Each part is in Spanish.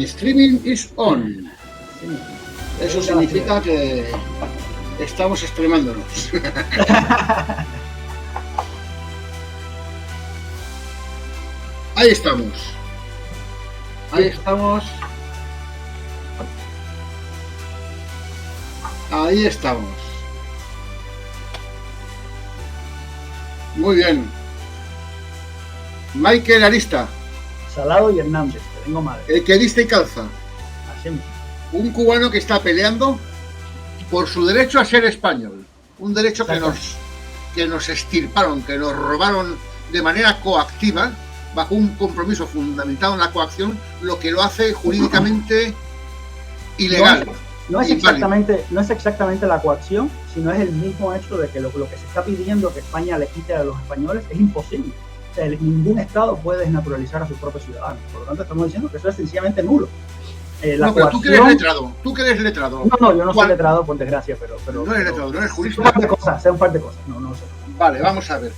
Streaming is on. Eso significa que estamos extremándonos. Ahí estamos. Ahí estamos. Ahí estamos. Muy bien. Michael Arista. Salado y Hernández, que tengo madre. El que diste y calza. Así mismo. Un cubano que está peleando por su derecho a ser español. Un derecho que nos extirparon, que nos robaron de manera coactiva, bajo un compromiso fundamentado en la coacción, lo que lo hace jurídicamente ilegal. No es exactamente la coacción, sino es el mismo hecho de que lo que se está pidiendo que España le quite a los españoles es imposible. O sea, ningún Estado puede desnaturalizar a sus propios ciudadanos. Por lo tanto, estamos diciendo que eso es sencillamente nulo. No, pero tú que eres letrado. No, yo no soy letrado, por desgracia, pero no eres letrado, no eres jurista. Sé un par de cosas. No sé. Vale, vamos a ver.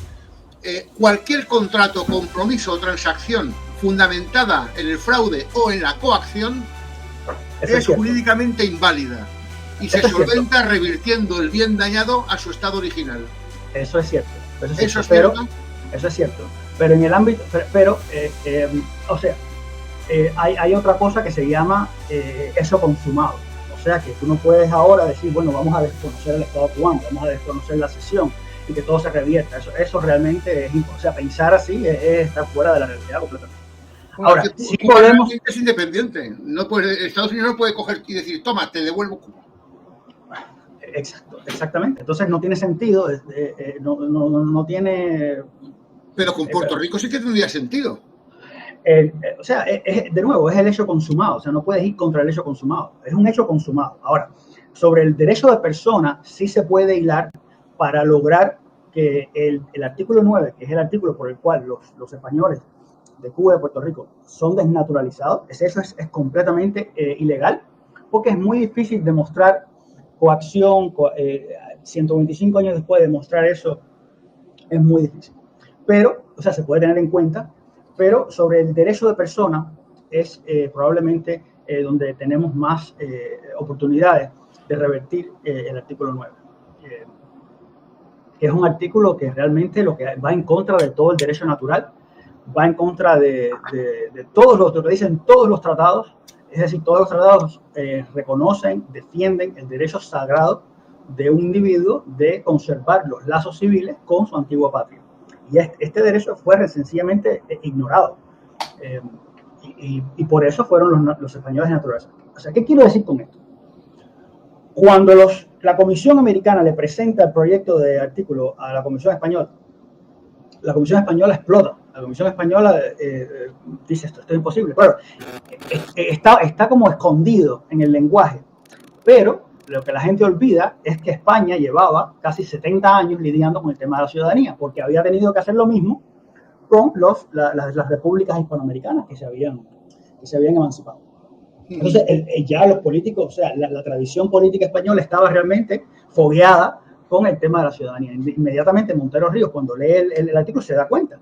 Cualquier contrato, compromiso o transacción fundamentada en el fraude o en la coacción es jurídicamente inválida y se solventa revirtiendo el bien dañado a su estado original. Eso es cierto. Eso es cierto. Eso es cierto. Pero en el ámbito, hay otra cosa que se llama eso consumado. O sea que tú no puedes ahora decir, bueno, vamos a desconocer el Estado cubano, vamos a desconocer la sesión y que todo se revierta. Eso realmente es imposible. O sea, pensar así es estar fuera de la realidad completamente. Bueno, ahora, si podemos... Es independiente. Estados Unidos no puede coger y decir, toma, te devuelvo Cuba. Exactamente. Entonces no tiene sentido, no tiene... Pero con Puerto Rico sí que tendría sentido. De nuevo, es el hecho consumado. O sea, no puedes ir contra el hecho consumado. Es un hecho consumado. Ahora, sobre el derecho de persona, sí se puede hilar para lograr que el artículo 9, que es el artículo por el cual los españoles de Cuba y de Puerto Rico son desnaturalizados, eso es completamente ilegal, porque es muy difícil demostrar coacción. 125 años después de demostrar eso es muy difícil. Pero, o sea, se puede tener en cuenta, pero sobre el derecho de persona es probablemente donde tenemos más oportunidades de revertir el artículo 9. Que es un artículo que realmente lo que va en contra de todo el derecho natural, va en contra de todos lo que dicen todos los tratados, es decir, todos los tratados reconocen, defienden el derecho sagrado de un individuo de conservar los lazos civiles con su antigua patria. Y este derecho fue sencillamente ignorado. Y por eso fueron los españoles naturalizados. O sea, ¿qué quiero decir con esto? Cuando la Comisión Americana le presenta el proyecto de artículo a la Comisión Española explota. La Comisión Española dice esto es imposible. Claro, está como escondido en el lenguaje, pero lo que la gente olvida es que España llevaba casi 70 años lidiando con el tema de la ciudadanía, porque había tenido que hacer lo mismo con las repúblicas hispanoamericanas que se habían emancipado. Entonces, ya los políticos, o sea, la tradición política española estaba realmente fogueada con el tema de la ciudadanía. Inmediatamente Montero Ríos, cuando lee el artículo, se da cuenta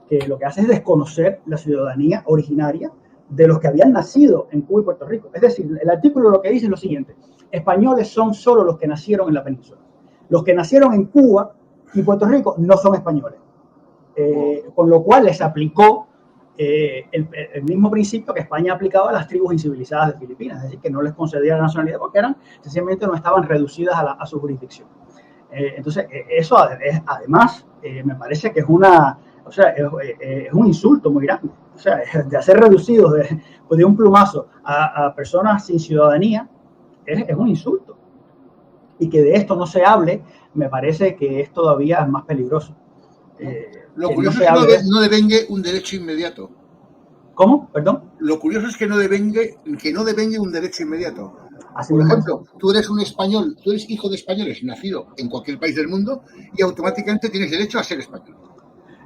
que lo que hace es desconocer la ciudadanía originaria de los que habían nacido en Cuba y Puerto Rico. Es decir, el artículo lo que dice es lo siguiente: españoles son solo los que nacieron en la península. Los que nacieron en Cuba y Puerto Rico no son españoles. Con lo cual les aplicó el mismo principio que España aplicaba a las tribus incivilizadas de Filipinas, es decir, que no les concedía la nacionalidad porque sencillamente no estaban reducidas a su jurisdicción. Entonces, eso además me parece que es un insulto muy grande. O sea, de hacer reducidos de un plumazo a personas sin ciudadanía es un insulto. Y que de esto no se hable, me parece que es todavía más peligroso. Lo curioso es que no devengue un derecho inmediato. ¿Cómo? ¿Perdón? Lo curioso es que no devengue un derecho inmediato. Así Por ejemplo, tú eres un español, tú eres hijo de españoles nacido en cualquier país del mundo y automáticamente tienes derecho a ser español.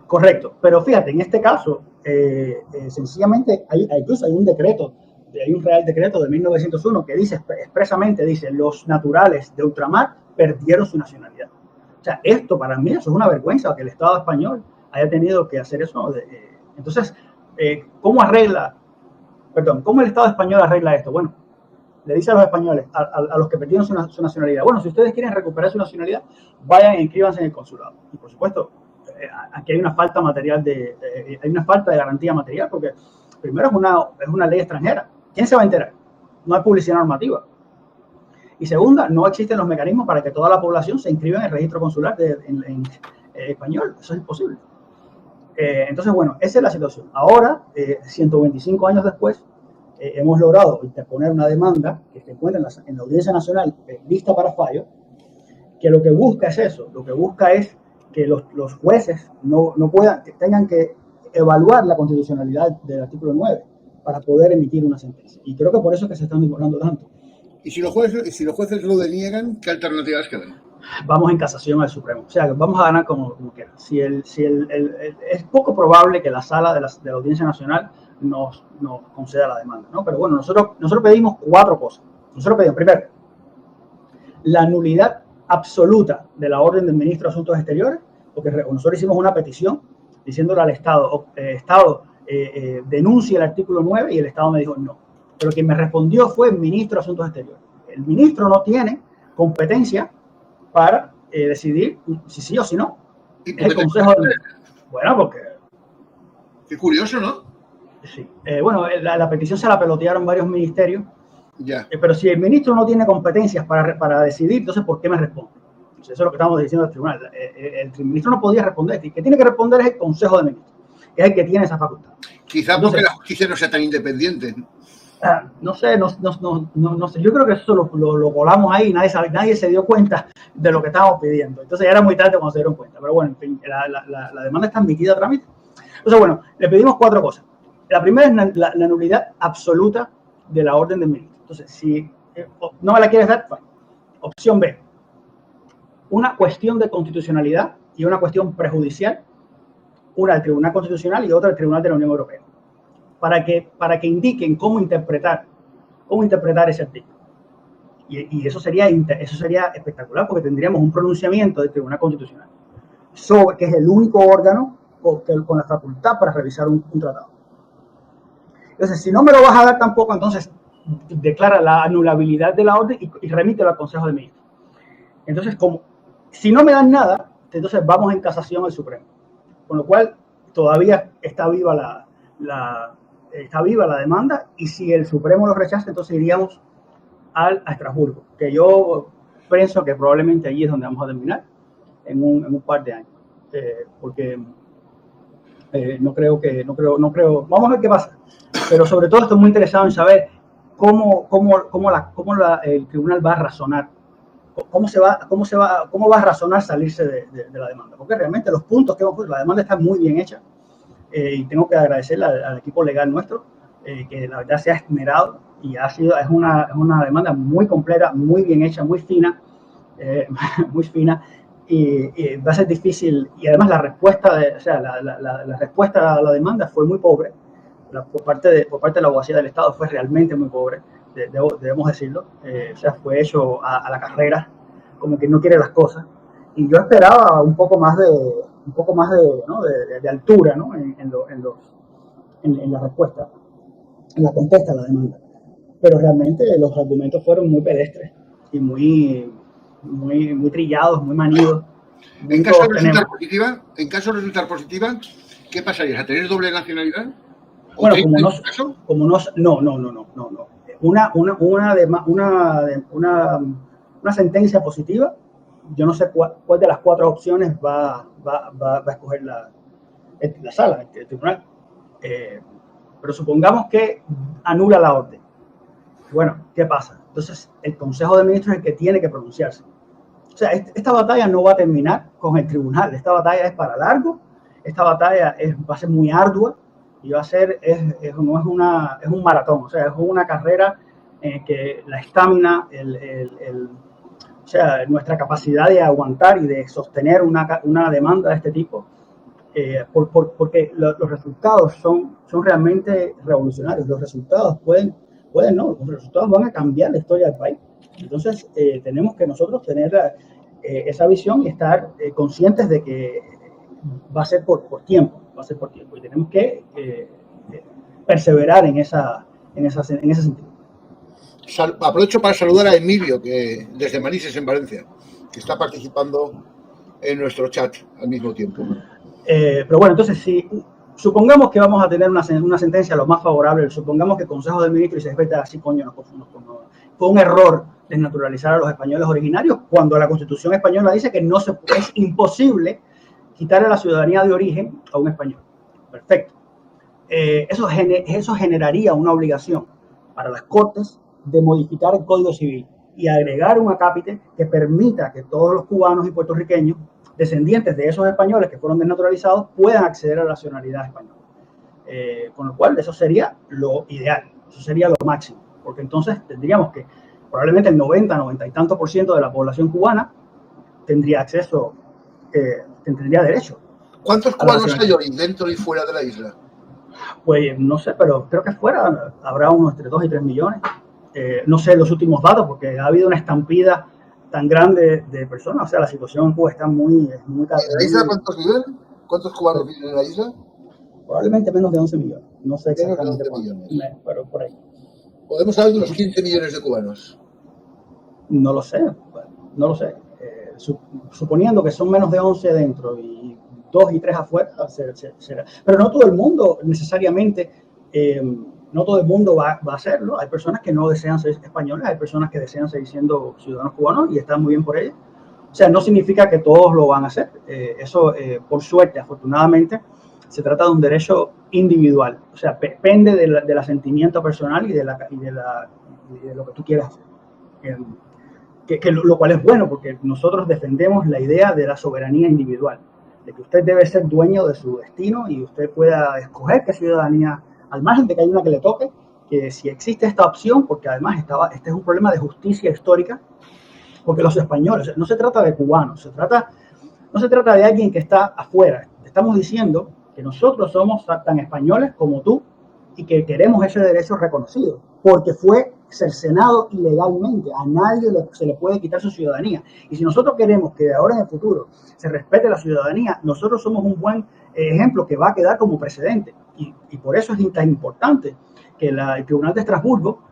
Correcto, pero fíjate, en este caso, sencillamente incluso hay un real decreto de 1901 que expresamente dice, los naturales de ultramar perdieron su nacionalidad. O sea, esto para mí eso es una vergüenza que el Estado español haya tenido que hacer eso. Entonces, ¿cómo arregla perdón, ¿cómo el Estado español arregla esto? Bueno, le dice a los españoles, a los que perdieron su nacionalidad, bueno, si ustedes quieren recuperar su nacionalidad, vayan e inscríbanse en el consulado. Y por supuesto, aquí hay una falta material hay una falta de garantía material, porque primero es una ley extranjera. ¿Quién se va a enterar? No hay publicidad normativa. Y segunda, no existen los mecanismos para que toda la población se inscriba en el registro consular en español. Eso es imposible. Entonces, bueno, esa es la situación. Ahora, 125 años después, hemos logrado interponer una demanda que se encuentra en la Audiencia Nacional lista para fallo, que lo que busca es eso, lo que busca es que los jueces no puedan, que tengan que evaluar la constitucionalidad del artículo 9 para poder emitir una sentencia. Y creo que por eso es que se están demorando tanto. Y si los jueces lo deniegan, ¿qué alternativas quedan? Vamos en casación al Supremo. O sea, vamos a ganar como quiera. Es poco probable que la sala de la Audiencia Nacional nos conceda la demanda, ¿no? Pero bueno, nosotros pedimos 4 cosas. Nosotros pedimos, primero, la nulidad absoluta de la orden del ministro de Asuntos Exteriores, porque nosotros hicimos una petición diciéndole al Estado, denuncie el artículo 9, y el Estado me dijo no. Pero quien me respondió fue el ministro de Asuntos Exteriores. El ministro no tiene competencia para decidir si sí o si no. Es el Consejo de... Bueno, porque... Qué curioso, ¿no? Sí. Bueno, la petición se la pelotearon varios ministerios. Ya. Pero si el ministro no tiene competencias para decidir, entonces ¿por qué me responde? Entonces, eso es lo que estamos diciendo al tribunal. El ministro no podía responder. El que tiene que responder es el Consejo de Ministros, que es el que tiene esa facultad. Quizá porque la justicia no sea tan independiente. No sé. Yo creo que eso lo volamos ahí y nadie se dio cuenta de lo que estábamos pidiendo. Entonces ya era muy tarde cuando se dieron cuenta. Pero bueno, en fin, la demanda está admitida a trámite. Entonces, bueno, le pedimos 4 cosas. La primera es la nulidad absoluta de la orden del ministro. Entonces, si no me la quieres dar, bueno. Opción B, una cuestión de constitucionalidad y una cuestión prejudicial, una al Tribunal Constitucional y otra al Tribunal de la Unión Europea, para que indiquen cómo interpretar ese artículo. Y eso sería espectacular, porque tendríamos un pronunciamiento del Tribunal Constitucional, que es el único órgano con la facultad para revisar un tratado. Entonces, si no me lo vas a dar tampoco, entonces declara la anulabilidad de la orden y remítelo al Consejo de Ministros. Entonces, si no me dan nada, entonces vamos en casación al Supremo. Con lo cual, todavía está viva la demanda, y si el Supremo lo rechaza, entonces iríamos a Estrasburgo, que yo pienso que probablemente allí es donde vamos a terminar en un par de años. Porque no creo, vamos a ver qué pasa. Pero sobre todo estoy muy interesado en saber cómo el tribunal va a razonar, cómo va a razonar salirse de la demanda, porque realmente los puntos que hemos puesto, la demanda está muy bien hecha, y tengo que agradecerle al equipo legal nuestro, que la verdad se ha esmerado, y es una demanda muy completa, muy bien hecha, muy fina, y va a ser difícil. Y además la respuesta la respuesta a la demanda fue muy pobre. Por parte de la abogacía del Estado fue realmente muy pobre, debemos decirlo. Fue hecho a la carrera, como que no quiere las cosas. Y yo esperaba un poco más de altura, ¿no? en la respuesta, en la contesta a la demanda. Pero realmente los argumentos fueron muy pedestres y muy trillados, muy manidos. En caso de resultar positiva, ¿qué pasaría? ¿A tener doble nacionalidad? Bueno, no. Una sentencia positiva, yo no sé cuál de las 4 opciones va a escoger la sala, el tribunal. Pero supongamos que anula la orden. Bueno, ¿qué pasa? Entonces, el Consejo de Ministros es el que tiene que pronunciarse. O sea, esta batalla no va a terminar con el tribunal. Esta batalla es para largo. Esta batalla va a ser muy ardua. Y va a ser, es un maratón, o sea, es una carrera en que la estamina, nuestra capacidad de aguantar y de sostener una demanda de este tipo, porque los resultados son realmente revolucionarios. Los resultados los resultados van a cambiar la historia del país. Entonces, tenemos que nosotros tener esa visión y estar conscientes de que va a ser por tiempo. Y tenemos que perseverar en esa en ese sentido. Aprovecho para saludar a Emilio, que desde Manises, en Valencia, que está participando en nuestro chat al mismo tiempo. Pero bueno, entonces, si supongamos que vamos a tener una sentencia lo más favorable, supongamos que el Consejo de Ministros se respeta así, coño, fue un error desnaturalizar a los españoles originarios, cuando la Constitución española dice que es imposible quitarle la ciudadanía de origen a un español. Perfecto. Eso generaría una obligación para las Cortes de modificar el Código Civil y agregar un acápite que permita que todos los cubanos y puertorriqueños descendientes de esos españoles que fueron desnaturalizados puedan acceder a la nacionalidad española. Con lo cual, eso sería lo ideal, eso sería lo máximo, porque entonces tendríamos que probablemente el 90 y tanto por ciento de la población cubana tendría acceso, tendría derecho. ¿Cuántos cubanos hay hoy dentro y fuera de la isla? Pues no sé, pero creo que fuera habrá unos entre 2 y 3 millones. No sé los últimos datos porque ha habido una estampida tan grande de personas. O sea, la situación en Cuba está muy... ¿En la isla cuántos viven? ¿Cuántos cubanos viven en la isla? Probablemente menos de 11 millones. No sé exactamente cuántos, pero por ahí. ¿Podemos hablar de unos 15 millones de cubanos? No lo sé, no lo sé. Suponiendo que son menos de 11 dentro y 2 y 3 afuera, será. Pero no todo el mundo necesariamente, no todo el mundo va a hacerlo. Hay personas que no desean ser españoles, hay personas que desean seguir siendo ciudadanos cubanos y están muy bien por ello. O sea, no significa que todos lo van a hacer. Eso, por suerte, afortunadamente, se trata de un derecho individual. O sea, depende del asentimiento personal y de lo que tú quieras hacer. Lo cual es bueno, porque nosotros defendemos la idea de la soberanía individual, de que usted debe ser dueño de su destino y usted pueda escoger qué ciudadanía, al margen de que hay una que le toque, que si existe esta opción, porque además este es un problema de justicia histórica, porque los españoles, no se trata de cubanos, no se trata de alguien que está afuera, estamos diciendo que nosotros somos tan españoles como tú y que queremos ese derecho reconocido, porque fue cercenado ilegalmente. A nadie se le puede quitar su ciudadanía. Y si nosotros queremos que de ahora en el futuro se respete la ciudadanía, nosotros somos un buen ejemplo que va a quedar como precedente. Y por eso es tan importante que el Tribunal de Estrasburgo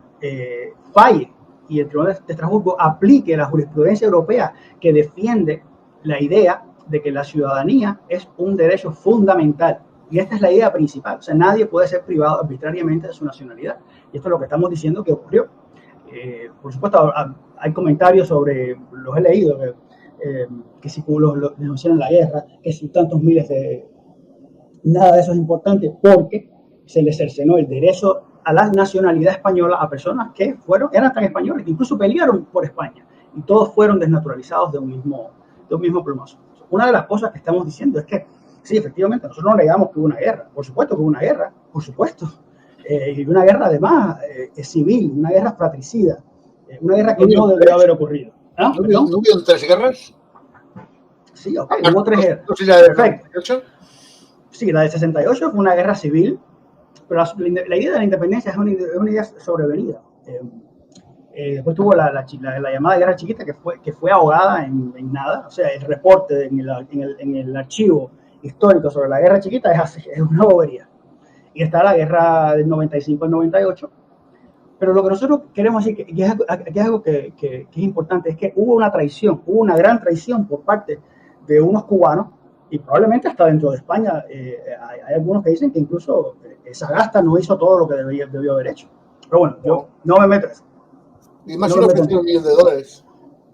falle y el Tribunal de Estrasburgo aplique la jurisprudencia europea que defiende la idea de que la ciudadanía es un derecho fundamental. Y esta es la idea principal. O sea, nadie puede ser privado arbitrariamente de su nacionalidad. Y esto es lo que estamos diciendo que ocurrió. Por supuesto, hay comentarios sobre, los he leído, que si los denunciaron la guerra, que si tantos miles de... Nada de eso es importante porque se les cercenó el derecho a la nacionalidad española a personas que eran tan españoles, que incluso pelearon por España. Y todos fueron desnaturalizados de un mismo plumazo. Una de las cosas que estamos diciendo es que sí, efectivamente, nosotros no negamos que hubo una guerra. Por supuesto que hubo una guerra, por supuesto. Y una guerra además civil, una guerra fratricida, una guerra que no debió haber ocurrido. ¿No hubo 3 guerras? Sí, ok, hubo 3 guerras. Perfecto. Sí, la de 68 fue una guerra civil, pero la idea de la independencia es una idea sobrevenida. Después tuvo la llamada guerra chiquita que fue ahogada en nada. O sea, el reporte en el archivo histórico sobre la guerra chiquita es una bobería. Y está la guerra del 95 al 98. Pero lo que nosotros queremos decir, que es algo que es importante, es que hubo una gran traición por parte de unos cubanos, y probablemente hasta dentro de España hay algunos que dicen que incluso Sagasta no hizo todo lo que debió haber hecho. Pero bueno, yo no me meto en eso. Y más unos $1 millón.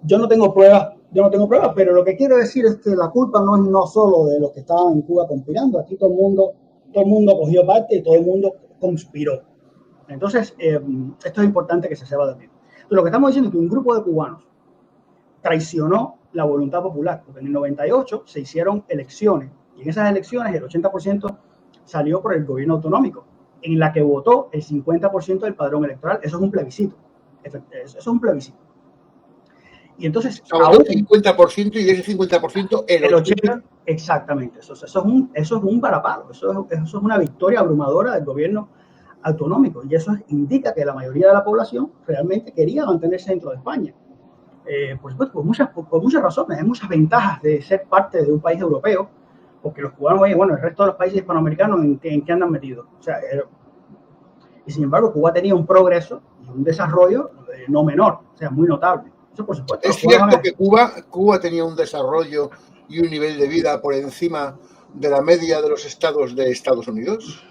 Yo no tengo pruebas, pero lo que quiero decir es que la culpa no es no solo de los que estaban en Cuba conspirando. Aquí todo el mundo cogió parte y todo el mundo conspiró. Entonces, esto es importante que se sepa también. Entonces, lo que estamos diciendo es que un grupo de cubanos traicionó la voluntad popular, porque en el 98 se hicieron elecciones, y en esas elecciones el 80% salió por el gobierno autonómico, en la que votó el 50% del padrón electoral. Eso es un plebiscito. Eso es un plebiscito. Y entonces... Ahora el 50% y de ese 50% el 80%. Exactamente. Eso es un varapalo. Eso es una victoria abrumadora del gobierno autonómico. Y eso indica que la mayoría de la población realmente quería mantenerse dentro de España. Por supuesto, por muchas razones. Hay muchas ventajas de ser parte de un país europeo, porque los cubanos, bueno, el resto de los países hispanoamericanos, ¿en qué andan metidos? O sea, y sin embargo Cuba tenía un progreso y un desarrollo no menor, o sea, muy notable. Eso, por supuesto. Es cierto que Cuba tenía un desarrollo y un nivel de vida por encima de la media de los estados de Estados Unidos.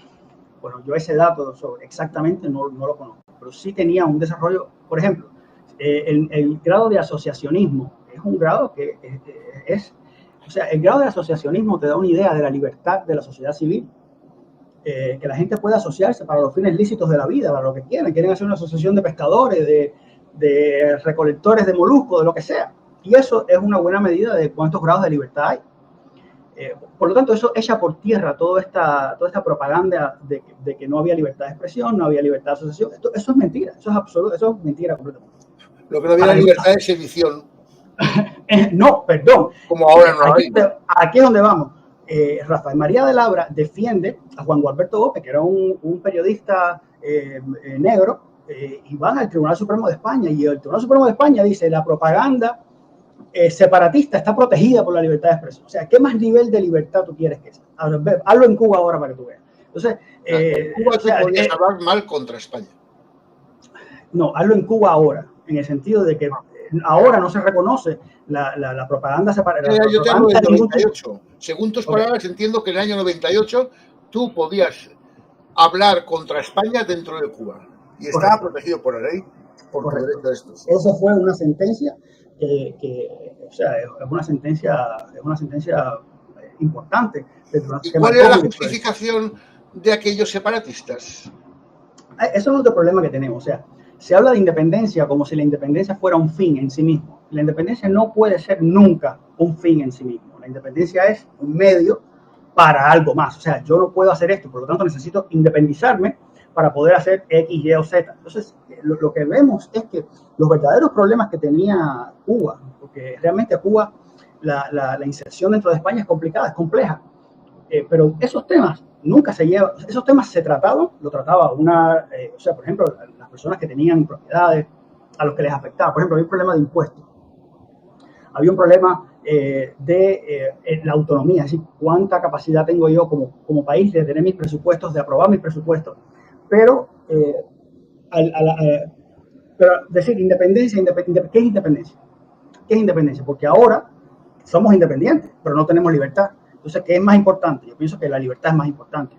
Bueno, yo ese dato exactamente no lo conozco, pero sí tenía un desarrollo. Por ejemplo, el grado de asociacionismo es un grado que o sea, el grado de asociacionismo te da una idea de la libertad de la sociedad civil, que la gente puede asociarse para los fines lícitos de la vida, para lo que quieran. Quieren hacer una asociación de pescadores, de recolectores de moluscos, de lo que sea. Y eso es una buena medida de cuántos grados de libertad hay. Por lo tanto, eso echa por tierra toda esta propaganda de que no había libertad de expresión, no había libertad de asociación. Eso es mentira, eso es absoluto, eso es mentira completamente. Lo que no había libertad de sedición. No, perdón. Como ahora no hay. Aquí es donde vamos. Rafael María de Labra defiende a Juan Gualberto Gómez, que era un periodista negro, y van al Tribunal Supremo de España, y el Tribunal Supremo de España dice la propaganda separatista está protegida por la libertad de expresión. O sea, ¿qué más nivel de libertad tú quieres que sea? Hazlo en Cuba ahora para que tú veas. Entonces, en Cuba tú podías hablar mal contra España. No, hazlo en Cuba ahora, en el sentido de que ahora no se reconoce la propaganda separatista. Yo te hablo del 98. Según tus palabras, entiendo que en el año 98 tú podías hablar contra España dentro de Cuba. Y estaba protegido por la ley, por tu derecho a esto. Eso fue una sentencia o sea, es una sentencia importante. ¿Y cuál era la justificación de aquellos separatistas? Eso es otro problema que tenemos. O sea, se habla de independencia como si la independencia fuera un fin en sí mismo. La independencia no puede ser nunca un fin en sí mismo. La independencia es un medio para algo más. O sea, yo no puedo hacer esto, por lo tanto necesito independizarme para poder hacer X, Y o Z. Entonces, lo que vemos es que los verdaderos problemas que tenía Cuba, porque realmente Cuba, la inserción dentro de España es complicada, es compleja, pero esos temas nunca se llevan, esos temas se trataban, lo trataba o sea, por ejemplo, las personas que tenían propiedades, a los que les afectaba. Por ejemplo, había un problema de impuestos, había un problema de la autonomía, es decir, cuánta capacidad tengo yo como país de tener mis presupuestos, de aprobar mis presupuestos, pero pero decir independencia, ¿qué es independencia? ¿Qué es independencia? Porque ahora somos independientes, pero no tenemos libertad. Entonces, ¿qué es más importante? Yo pienso que la libertad es más importante.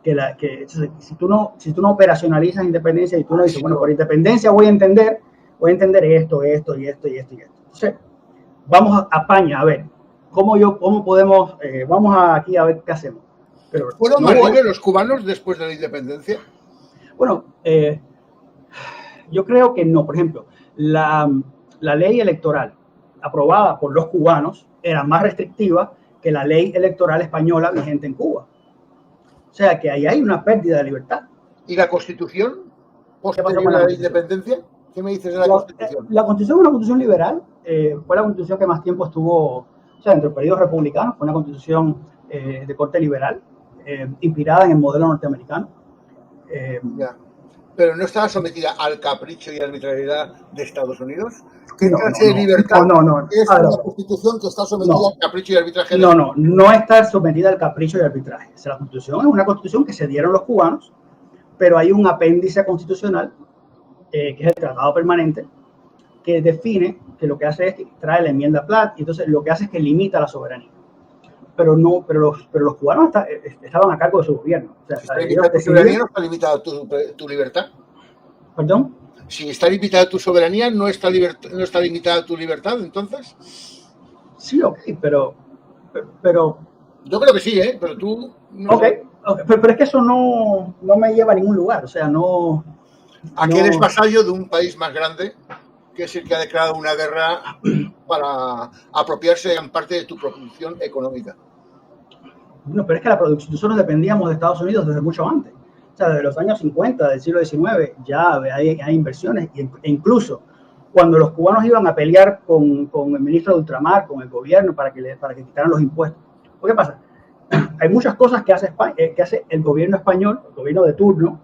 Entonces, si tú no operacionalizas independencia y tú no dices, bueno, por independencia voy a entender esto y esto y esto. Entonces, vamos a España a ver cómo podemos, vamos aquí a ver qué hacemos. Pero ¿fueron más libres los cubanos después de la independencia? Bueno, yo creo que no. Por ejemplo, la ley electoral aprobada por los cubanos era más restrictiva que la ley electoral española vigente en Cuba. O sea que ahí hay una pérdida de libertad. ¿Y la Constitución? ¿Posterior a la independencia? ¿Qué me dices de la Constitución? La Constitución es una Constitución liberal. Fue la Constitución que más tiempo estuvo, o sea, entre los periodos republicanos. Fue una Constitución de corte liberal, inspirada en el modelo norteamericano. Ya. Pero no estaba sometida al capricho y arbitrariedad de Estados Unidos. ¿Qué clase de libertad es una Constitución que está sometida al capricho y arbitraje? No está sometida al capricho y arbitraje. O sea, la Constitución es una Constitución que se dieron los cubanos, pero hay un apéndice constitucional, que es el Tratado Permanente, que define que lo que hace es que trae la enmienda Platt, y entonces lo que hace es que limita la soberanía. Pero los cubanos estaban a cargo de su gobierno. O sea, si está limitada tu soberanía, no está limitada tu libertad. ¿Perdón? Si está limitada tu soberanía, no está limitada tu libertad, entonces. Sí, ok, pero yo creo que sí, pero tú. No pero es que eso no me lleva a ningún lugar. O sea, no. Aquí eres vasallo de un país más grande, que es el que ha declarado una guerra para apropiarse en parte de tu producción económica. No, pero es que la producción, nosotros dependíamos de Estados Unidos desde mucho antes. O sea, desde los años 50 del siglo XIX ya hay inversiones, e incluso cuando los cubanos iban a pelear con el ministro de Ultramar, con el gobierno, para que quitaran los impuestos. ¿Qué pasa? Hay muchas cosas que hace el gobierno español, el gobierno de turno,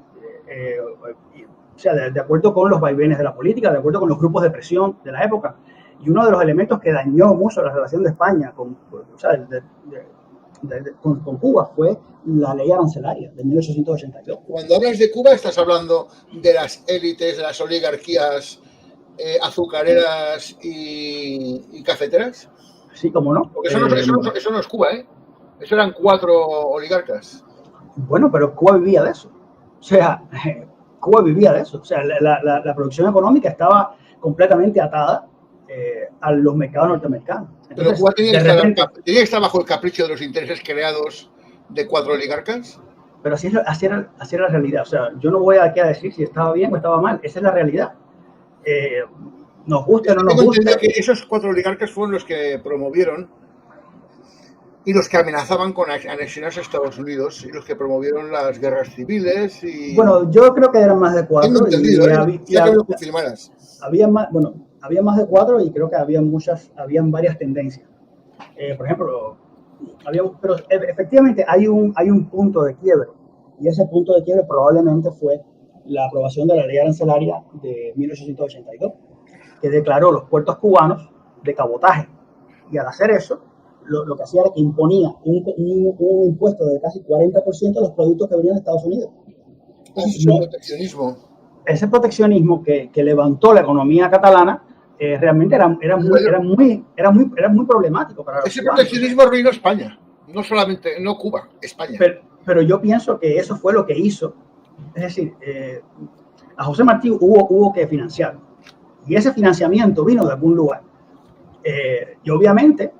o sea, de acuerdo con los vaivenes de la política, de acuerdo con los grupos de presión de la época. Y uno de los elementos que dañó mucho la relación de España con Cuba fue la ley arancelaria de 1882. Cuando hablas de Cuba, estás hablando de las élites, de las oligarquías azucareras y cafeteras. Sí, cómo no. Porque eso no es Cuba, ¿eh? Eso eran 4 oligarcas. Bueno, pero Cuba vivía de eso. O sea, Cuba vivía de eso. O sea, la producción económica estaba completamente atada a los mercados norteamericanos. Entonces, pero Cuba tenía que estar bajo el capricho de los intereses creados de 4 oligarcas. Pero así era la realidad. O sea, yo no voy aquí a decir si estaba bien o estaba mal. Esa es la realidad. Nos guste o no nos guste. Que esos 4 oligarcas fueron los que promovieron y los que amenazaban con anexionarse a Estados Unidos y los que promovieron las guerras civiles. Y... Bueno, yo creo que eran más de 4. Tengo entendido, ya que lo confirmaras. Había más de 4 y creo que habían varias tendencias. Por ejemplo, pero efectivamente hay un punto de quiebre, y ese punto de quiebre probablemente fue la aprobación de la ley arancelaria de 1882, que declaró los puertos cubanos de cabotaje, y al hacer eso, lo que hacía era que imponía un impuesto de casi 40% a los productos que venían de Estados Unidos. Proteccionismo. Ese proteccionismo que levantó la economía catalana realmente era muy problemático para los ese proteccionismo arruinó España, no Cuba, España. Pero yo pienso que eso fue lo que hizo, es decir, a José Martí hubo que financiar, y ese financiamiento vino de algún lugar. Y obviamente,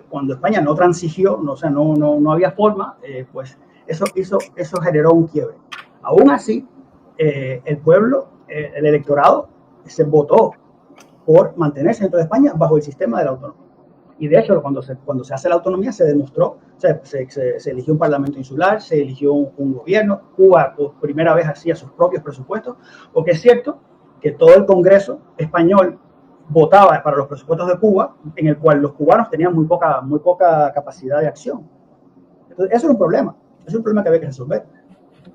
cuando España no transigió, no había forma, pues eso generó un quiebre. Aún así, el pueblo, el electorado, se votó por mantenerse dentro de España bajo el sistema de la autonomía. Y de hecho, cuando se hace la autonomía, se demostró, se eligió un parlamento insular, se eligió un gobierno. Cuba por primera vez hacía sus propios presupuestos, porque es cierto que todo el Congreso español votaba para los presupuestos de Cuba, en el cual los cubanos tenían muy poca capacidad de acción. Entonces, eso es un problema que había que resolver,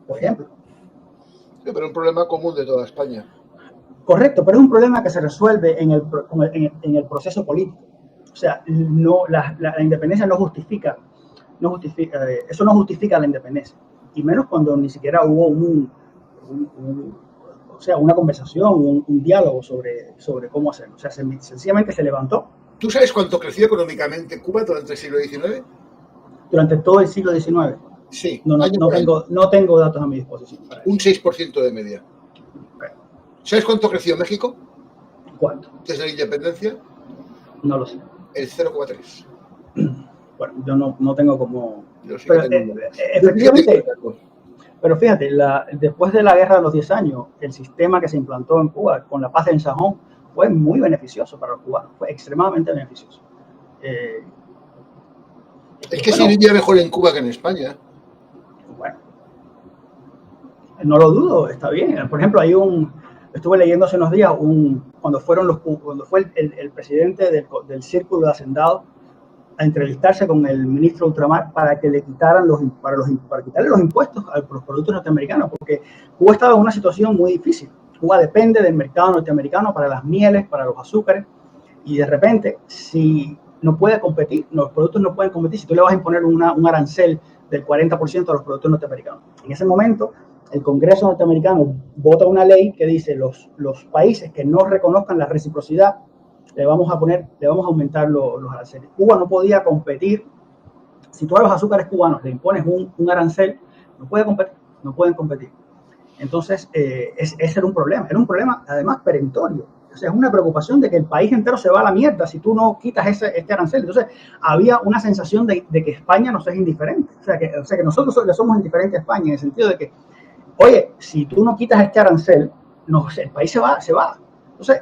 por ejemplo. Sí, pero un problema común de toda España. Correcto, pero es un problema que se resuelve en el proceso político. O sea, la independencia no justifica, eso no justifica la independencia, y menos cuando ni siquiera hubo una conversación, un diálogo sobre cómo hacerlo. O sea, sencillamente se levantó. ¿Tú sabes cuánto creció económicamente Cuba durante el siglo XIX? Durante todo el siglo XIX. Sí. No tengo datos a mi disposición. Un 6% de media. Okay. ¿Sabes cuánto creció México? ¿Cuánto? Desde la independencia. No lo sé. El 0,3. Bueno, yo no tengo como... Pero, efectivamente, pero fíjate, después de la guerra de los 10 años, el sistema que se implantó en Cuba con la paz en Sajón fue muy beneficioso para los cubanos, fue extremadamente beneficioso. Es que se vivía mejor en Cuba que en España. Bueno, no lo dudo, está bien. Por ejemplo, estuve leyendo hace unos días cuando fue el presidente del Círculo de Hacendados a entrevistarse con el ministro Ultramar para que le quitaran para quitarle los impuestos a los productos norteamericanos, porque Cuba estaba en una situación muy difícil. Cuba depende del mercado norteamericano para las mieles, para los azúcares, y de repente, si no puede competir, los productos no pueden competir si tú le vas a imponer un arancel del 40% a los productos norteamericanos. En ese momento, el Congreso norteamericano vota una ley que dice los países que no reconozcan la reciprocidad le vamos a aumentar los aranceles. Cuba no podía competir. Si tú a los azúcares cubanos le impones un arancel, no pueden competir. Entonces, ese era un problema. Era un problema, además, perentorio. O sea, es una preocupación de que el país entero se va a la mierda si tú no quitas este arancel. Entonces, había una sensación de que España nos es indiferente. O sea, que nosotros le somos indiferentes a España, en el sentido de que, oye, si tú no quitas este arancel, el país se va. Entonces,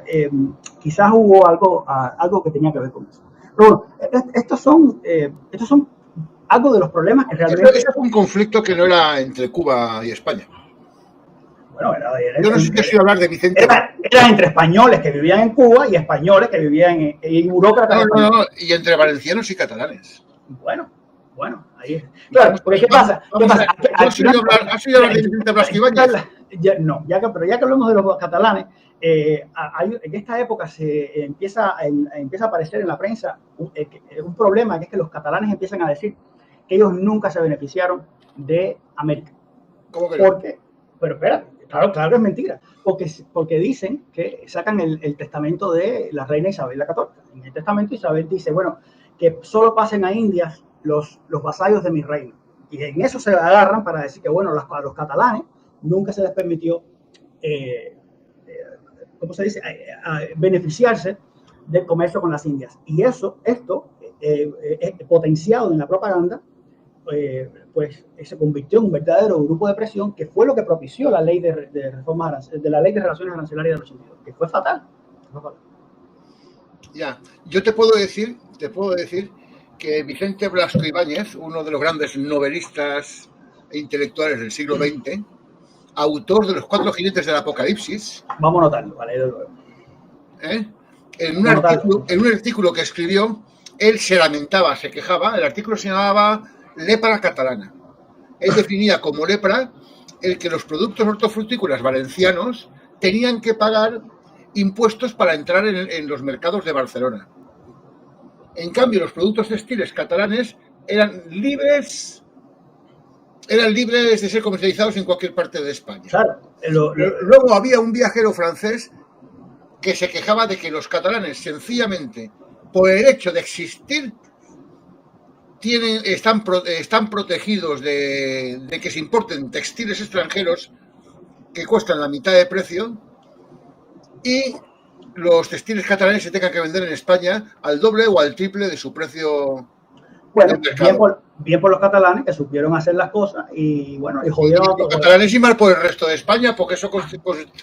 quizás hubo algo que tenía que ver con eso. Pero bueno, estos son algo de los problemas que realmente... Eso es un conflicto que no era entre Cuba y España. Bueno, yo no sé si has oído hablar de Vicente. Era entre españoles que vivían en Cuba y españoles que vivían en burócratas. No, y entre valencianos y catalanes. Bueno, ahí es. Claro, porque ¿qué pasa? ¿Has oído hablar de Vicente Blasco Ibáñez? Ya que hablamos de los catalanes, en esta época se empieza a aparecer en la prensa un problema, que es que los catalanes empiezan a decir que ellos nunca se beneficiaron de América. ¿Cómo que no? Porque, pero espera, claro que es mentira, porque dicen que sacan el testamento de la reina Isabel la Católica. En el testamento Isabel dice, bueno, que solo pasen a Indias los vasallos de mi reino. Y en eso se agarran para decir que, bueno, a los catalanes nunca se les permitió, ¿cómo se dice?, beneficiarse del comercio con las Indias. Y esto, potenciado en la propaganda, pues se convirtió en un verdadero grupo de presión, que fue lo que propició la ley de la ley de relaciones arancelarias de los Unidos, que fue fatal. Ya, yo te puedo decir que Vicente Blasco Ibáñez, uno de los grandes novelistas e intelectuales del siglo XX, autor de Los Cuatro Jinetes del Apocalipsis. Vamos a notarlo, vale, luego. En un artículo que escribió, él se lamentaba, se quejaba. El artículo se llamaba Lepra catalana. Él definía como lepra el que los productos hortofrutícolas valencianos tenían que pagar impuestos para entrar en los mercados de Barcelona. En cambio, los productos textiles catalanes eran libres de ser comercializados en cualquier parte de España. Claro, luego había un viajero francés que se quejaba de que los catalanes, sencillamente, por el hecho de existir, están protegidos de que se importen textiles extranjeros que cuestan la mitad de precio y los textiles catalanes se tengan que vender en España al doble o al triple de su precio. Bueno, bien por los catalanes que supieron hacer las cosas y bueno, y jodieron a los catalanes y mal por el resto de España, porque eso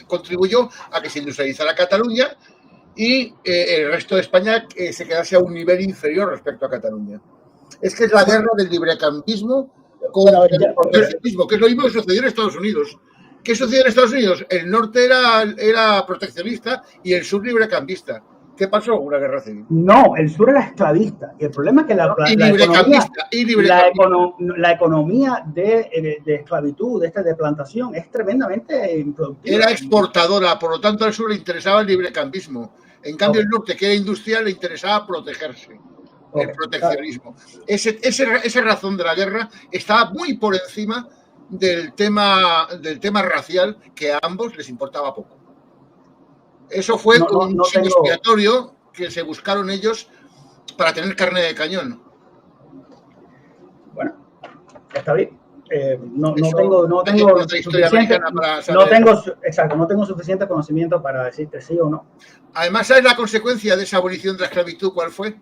contribuyó a que se industrializara Cataluña y el resto de España se quedase a un nivel inferior respecto a Cataluña. Es que es la guerra del librecambismo con el proteccionismo, que es lo mismo que sucedió en Estados Unidos. ¿Qué sucedió en Estados Unidos? El norte era proteccionista y el sur librecambista. ¿Qué pasó? Una guerra civil. No, el sur era esclavista. Y el problema es que la economía de esclavitud, de plantación, es tremendamente improductiva. Era exportadora, por lo tanto al sur le interesaba el librecambismo. En cambio, el norte, que era industrial, le interesaba protegerse. El proteccionismo. Esa razón de la guerra estaba muy por encima del tema racial, que a ambos les importaba poco. Eso fue un chivo expiatorio que se buscaron ellos para tener carne de cañón. Bueno, está bien. No tengo suficiente conocimiento para decirte sí o no. Además, ¿sabes la consecuencia de esa abolición de la esclavitud cuál fue?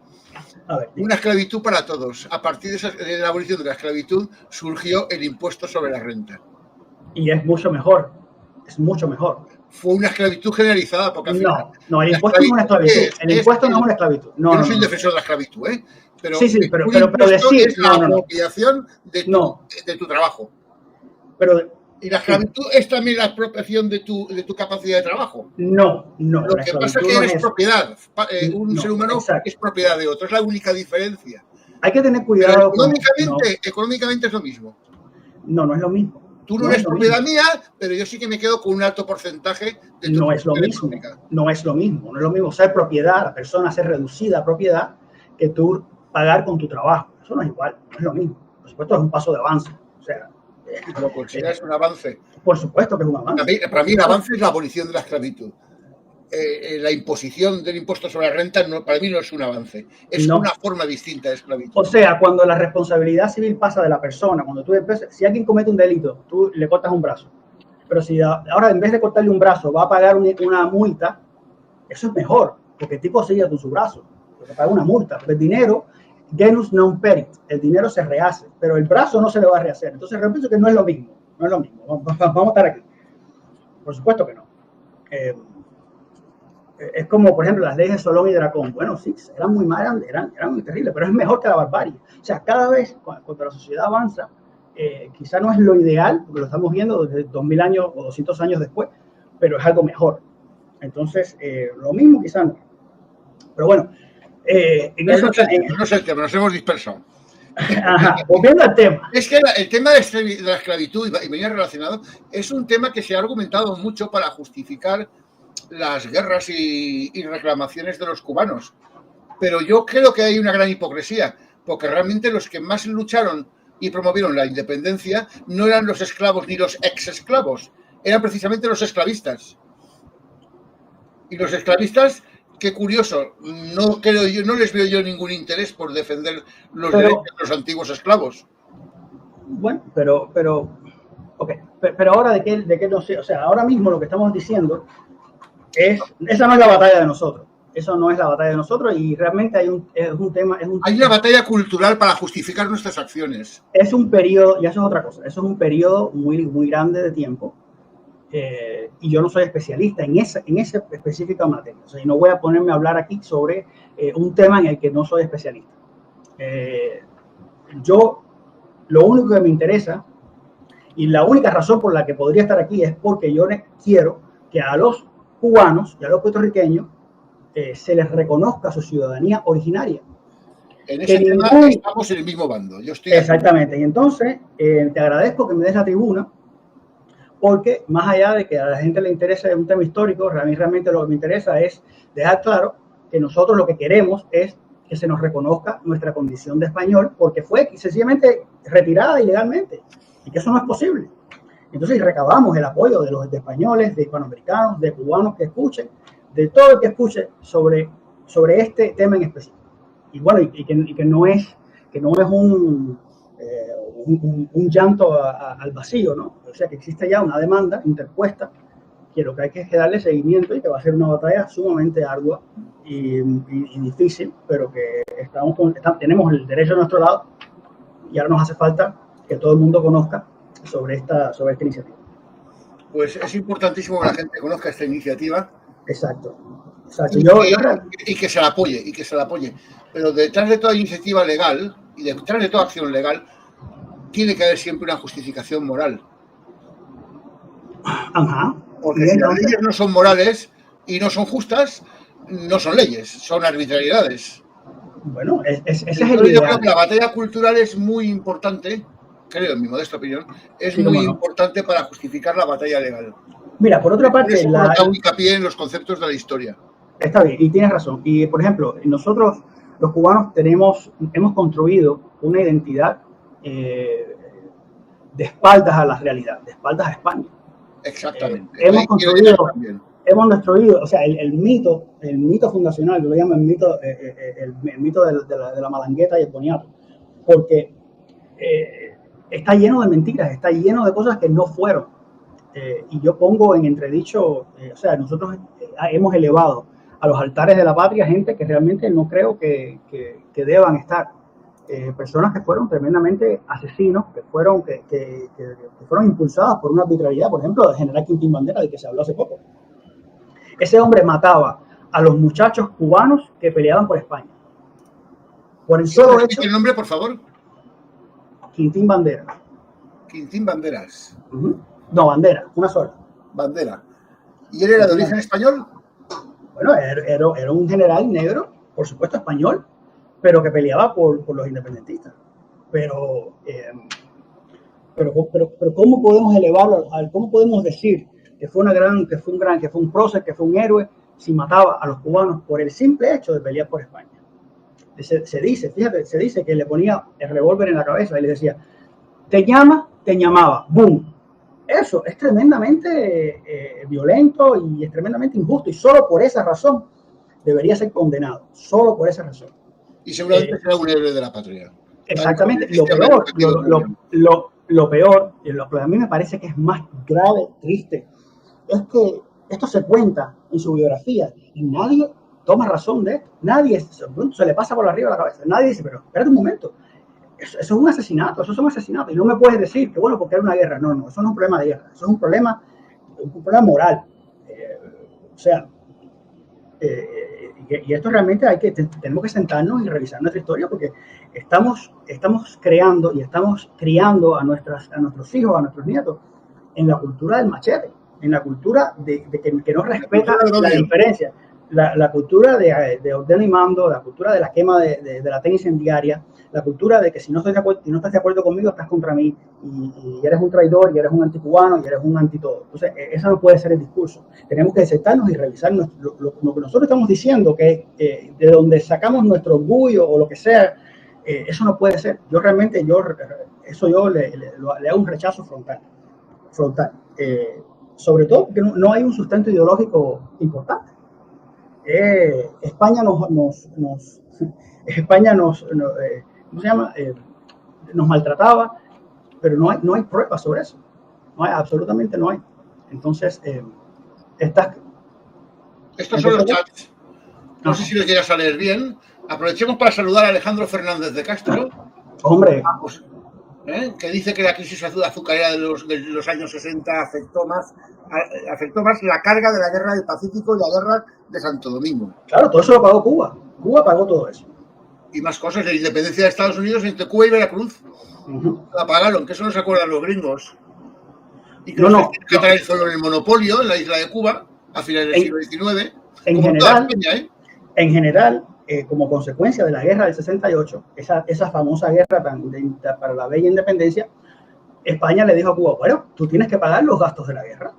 Una esclavitud para todos. A partir de la abolición de la esclavitud surgió el impuesto sobre la renta. Y es mucho mejor. Es mucho mejor. Fue una esclavitud generalizada. Porque no, el impuesto no es una esclavitud. El impuesto no es una esclavitud. Yo no soy defensor de la esclavitud, ¿eh? Pero pero decir es la apropiación de tu trabajo. ¿Y la esclavitud es también la apropiación de tu capacidad de trabajo? No. Lo que pasa es que eres propiedad. Un ser humano es propiedad de otro. Es la única diferencia. Hay que tener cuidado. Económicamente es lo mismo. No es lo mismo. Tú no eres propiedad mía, pero yo sí que me quedo con un alto porcentaje de tu No es lo mismo. No es lo mismo ser propiedad, la persona ser reducida a propiedad, que tú pagar con tu trabajo. Eso no es igual, no es lo mismo. Por supuesto, es un paso de avance. O sea, ¿lo consideras un avance? Por supuesto que es un avance. Para mí el avance es la abolición de la esclavitud. La imposición del impuesto sobre la renta para mí no es un avance, es una forma distinta de esclavitud. O sea, cuando la responsabilidad civil pasa de la persona, cuando tú empiezas, si alguien comete un delito, tú le cortas un brazo, pero si ahora en vez de cortarle un brazo va a pagar una multa, eso es mejor, porque el tipo sigue con su brazo, porque paga una multa, pero el dinero, genus non perit, el dinero se rehace, pero el brazo no se le va a rehacer. Entonces yo pienso que no es lo mismo. Vamos a estar aquí. Por supuesto que no. Es como, por ejemplo, las leyes de Solón y Dracón. Bueno, sí, eran muy malas, eran muy terribles, pero es mejor que la barbarie. O sea, cada vez, cuando la sociedad avanza, quizá no es lo ideal, porque lo estamos viendo desde 2000 años o 200 años después, pero es algo mejor. Entonces, lo mismo quizá no. Pero bueno, no sé el tema, nos hemos dispersado. Ajá, volviendo al tema. Es que el tema de la esclavitud, y venía relacionado, es un tema que se ha argumentado mucho para justificar las guerras y reclamaciones de los cubanos. Pero yo creo que hay una gran hipocresía, porque realmente los que más lucharon y promovieron la independencia no eran los esclavos ni los ex-esclavos, eran precisamente los esclavistas. Y los esclavistas, qué curioso, no les veo yo ningún interés por defender los derechos de los antiguos esclavos. Bueno, ok, pero ahora de qué no sé, o sea, ahora mismo lo que estamos diciendo esa no es la batalla de nosotros. Eso no es la batalla de nosotros y realmente hay una batalla cultural para justificar nuestras acciones. Es un periodo, y eso es otra cosa, eso es un periodo muy, muy grande de tiempo y yo no soy especialista en esa específica materia. O sea, y no voy a ponerme a hablar aquí sobre un tema en el que no soy especialista. Yo, lo único que me interesa y la única razón por la que podría estar aquí es porque yo quiero que a los cubanos y a los puertorriqueños se les reconozca su ciudadanía originaria. En ese tema estamos en el mismo bando. Yo estoy exactamente. Y entonces, te agradezco que me des la tribuna, porque más allá de que a la gente le interese un tema histórico, a mí realmente lo que me interesa es dejar claro que nosotros lo que queremos es que se nos reconozca nuestra condición de español, porque fue sencillamente retirada ilegalmente, y que eso no es posible. Entonces recabamos el apoyo de los españoles, de hispanoamericanos, de cubanos que escuchen, de todo el que escuche sobre este tema en específico. Y bueno, y que no es un llanto al vacío, ¿no? O sea, que existe ya una demanda interpuesta, que lo que hay que es darle seguimiento y que va a ser una batalla sumamente ardua y difícil, pero que tenemos el derecho a nuestro lado y ahora nos hace falta que todo el mundo conozca sobre esta iniciativa. Pues es importantísimo que la gente conozca esta iniciativa. Exacto. Y que se la apoye, Pero detrás de toda iniciativa legal y detrás de toda acción legal tiene que haber siempre una justificación moral. Ajá. Porque si las leyes no son morales y no son justas, no son leyes, son arbitrariedades. Bueno, ese es el yo creo que la batalla cultural es muy importante, creo, en mi modesta opinión, es muy importante para justificar la batalla legal. Mira, por otra parte, hago hincapié en los conceptos de la historia. Está bien, y tienes razón. Y, por ejemplo, nosotros, los cubanos, hemos construido una identidad de espaldas a la realidad, de espaldas a España. Exactamente. Hemos construido, o sea, el mito fundacional, yo lo llamo el mito de la malangueta y el boniato, porque está lleno de mentiras, está lleno de cosas que no fueron. Y yo pongo en entredicho, o sea, nosotros hemos elevado a los altares de la patria gente que realmente no creo que deban estar. Personas que fueron tremendamente asesinos, que fueron impulsadas por una arbitrariedad, por ejemplo, el general Quintín Bandera, del que se habló hace poco. Ese hombre mataba a los muchachos cubanos que peleaban por España. Por el solo hecho... ¿El nombre, por favor? Quintín Bandera. Quintín Banderas. No, Bandera, una sola. Bandera. ¿Y él era de origen español? Bueno, era un general negro, por supuesto español, pero que peleaba por los independentistas. Pero ¿cómo podemos elevarlo? ¿Cómo podemos decir que fue un prócer, que fue un héroe, si mataba a los cubanos por el simple hecho de pelear por España? Se dice que le ponía el revólver en la cabeza y le decía, te llamaba, boom. Eso es tremendamente violento y es tremendamente injusto, y solo por esa razón debería ser condenado, solo por esa razón. Y seguramente será un héroe de la patria. Exactamente. Lo peor, y lo que a mí me parece que es más grave, triste, es que esto se cuenta en su biografía y nadie toma razón de esto. Nadie se le pasa por arriba de la cabeza. Nadie dice, pero espérate un momento, eso es un asesinato, eso es un asesinato. Y no me puedes decir que, bueno, porque era una guerra. No, eso no es un problema de guerra, eso es un problema moral. Y esto realmente tenemos que sentarnos y revisar nuestra historia, porque estamos creando y estamos criando a nuestros hijos, a nuestros nietos, en la cultura del machete, en la cultura de que no respeta la diferencia, la cultura de orden y mando, la cultura de la quema de la tenis incendiaria, la cultura de que si no estás de acuerdo conmigo, estás contra mí, y eres un traidor, y eres un anticubano, y eres un antitodo. Entonces, eso no puede ser el discurso. Tenemos que sentarnos y revisar lo que nosotros estamos diciendo, que de donde sacamos nuestro orgullo o lo que sea, eso no puede ser. Yo realmente, yo le hago un rechazo frontal. Sobre todo porque no hay un sustento ideológico importante. España España ¿cómo se llama? Nos maltrataba, pero no hay pruebas sobre eso. Absolutamente no hay. Entonces, estos son los chats. No sé si los llegas a leer bien. Aprovechemos para saludar a Alejandro Fernández de Castro. Hombre. Que dice que la crisis azucarera de los años 60 afectó más la carga de la guerra del Pacífico y la guerra de Santo Domingo. Claro, todo eso lo pagó Cuba. Cuba pagó todo eso. Y más cosas, la independencia de Estados Unidos entre Cuba y Veracruz. La pagaron, que eso no se acuerdan los gringos. Y que Qatar hizo el monopolio en la isla de Cuba a finales del siglo XIX. En general, como consecuencia de la guerra del 68, esa famosa guerra para la bella independencia, España le dijo a Cuba, bueno, tú tienes que pagar los gastos de la guerra.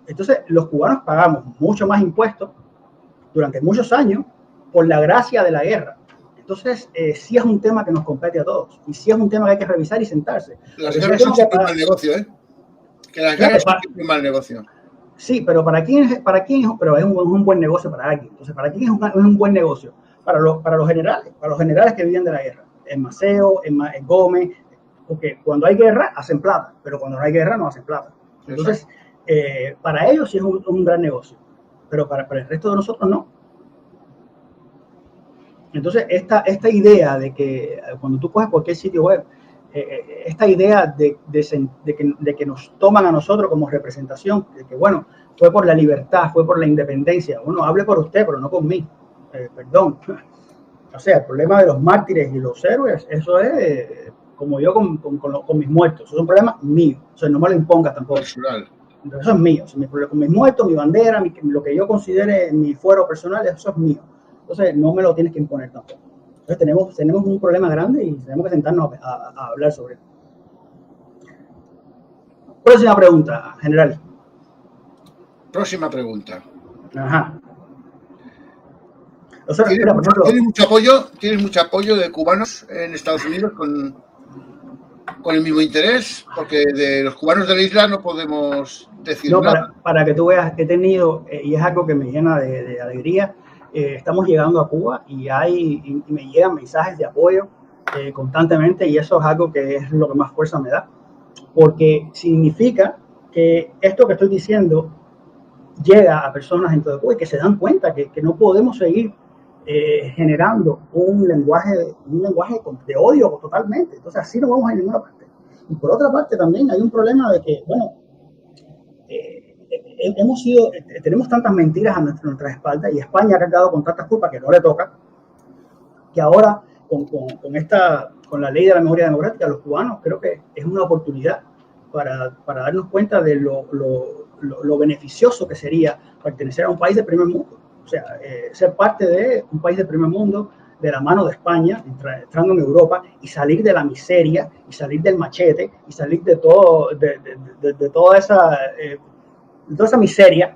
Entonces, los cubanos pagamos mucho más impuestos durante muchos años por la gracia de la guerra. Entonces, sí es un tema que nos compete a todos. Y sí es un tema que hay que revisar y sentarse. Las guerras son un mal negocio, ¿eh? Que las guerras son un mal negocio. Sí, pero pero es un buen negocio para alguien. Entonces, ¿para quién es un buen negocio? Para los generales que viven de la guerra. En Maceo, en Gómez, porque cuando hay guerra hacen plata, pero cuando no hay guerra no hacen plata. Entonces, para ellos sí es un gran negocio, pero para el resto de nosotros no. Entonces, esta idea de que cuando tú coges cualquier sitio web, esta idea de que nos toman a nosotros como representación, de que bueno, fue por la libertad, fue por la independencia. Bueno, hable por usted, pero no por mí. Perdón. O sea, el problema de los mártires y los héroes, eso es como yo con mis muertos. Eso es un problema mío. O sea, no me lo impongas tampoco. Personal. Entonces, eso es mío. O sea, con mis muertos, mi bandera, lo que yo considere mi fuero personal, eso es mío. Entonces, no me lo tienes que imponer tampoco. Entonces, tenemos un problema grande y tenemos que sentarnos a hablar sobre él. Próxima pregunta, general. Próxima pregunta. Ajá. O sea, ¿Tienes mucho apoyo de cubanos en Estados Unidos con el mismo interés? Porque de los cubanos de la isla no podemos decir nada. Para que tú veas que he tenido, y es algo que me llena de alegría, estamos llegando a Cuba y me llegan mensajes de apoyo constantemente, y eso es algo que es lo que más fuerza me da, porque significa que esto que estoy diciendo llega a personas en todo Cuba y que se dan cuenta que no podemos seguir generando un lenguaje de odio totalmente. Entonces así no vamos a ninguna parte. Y por otra parte también hay un problema de que, bueno, tenemos tantas mentiras a nuestra espalda, y España ha cargado con tantas culpas que no le toca, que ahora con la ley de la memoria democrática, los cubanos creo que es una oportunidad para darnos cuenta de lo beneficioso que sería pertenecer a un país de primer mundo. O sea, ser parte de un país de primer mundo, de la mano de España, entrando en Europa, y salir de la miseria, y salir del machete, y salir de toda esa miseria,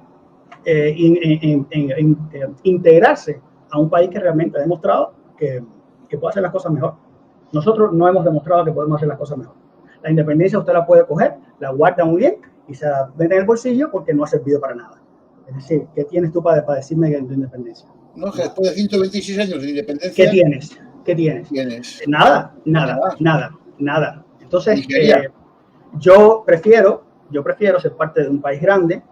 integrarse a un país que realmente ha demostrado que puede hacer las cosas mejor. Nosotros no hemos demostrado que podemos hacer las cosas mejor. La independencia usted la puede coger, la guarda muy bien y se la mete en el bolsillo porque no ha servido para nada. Es decir, ¿qué tienes tú para decirme de tu independencia? No, que después de 126 años de independencia... ¿Qué tienes? Nada. Entonces, yo prefiero ser parte de un país grande,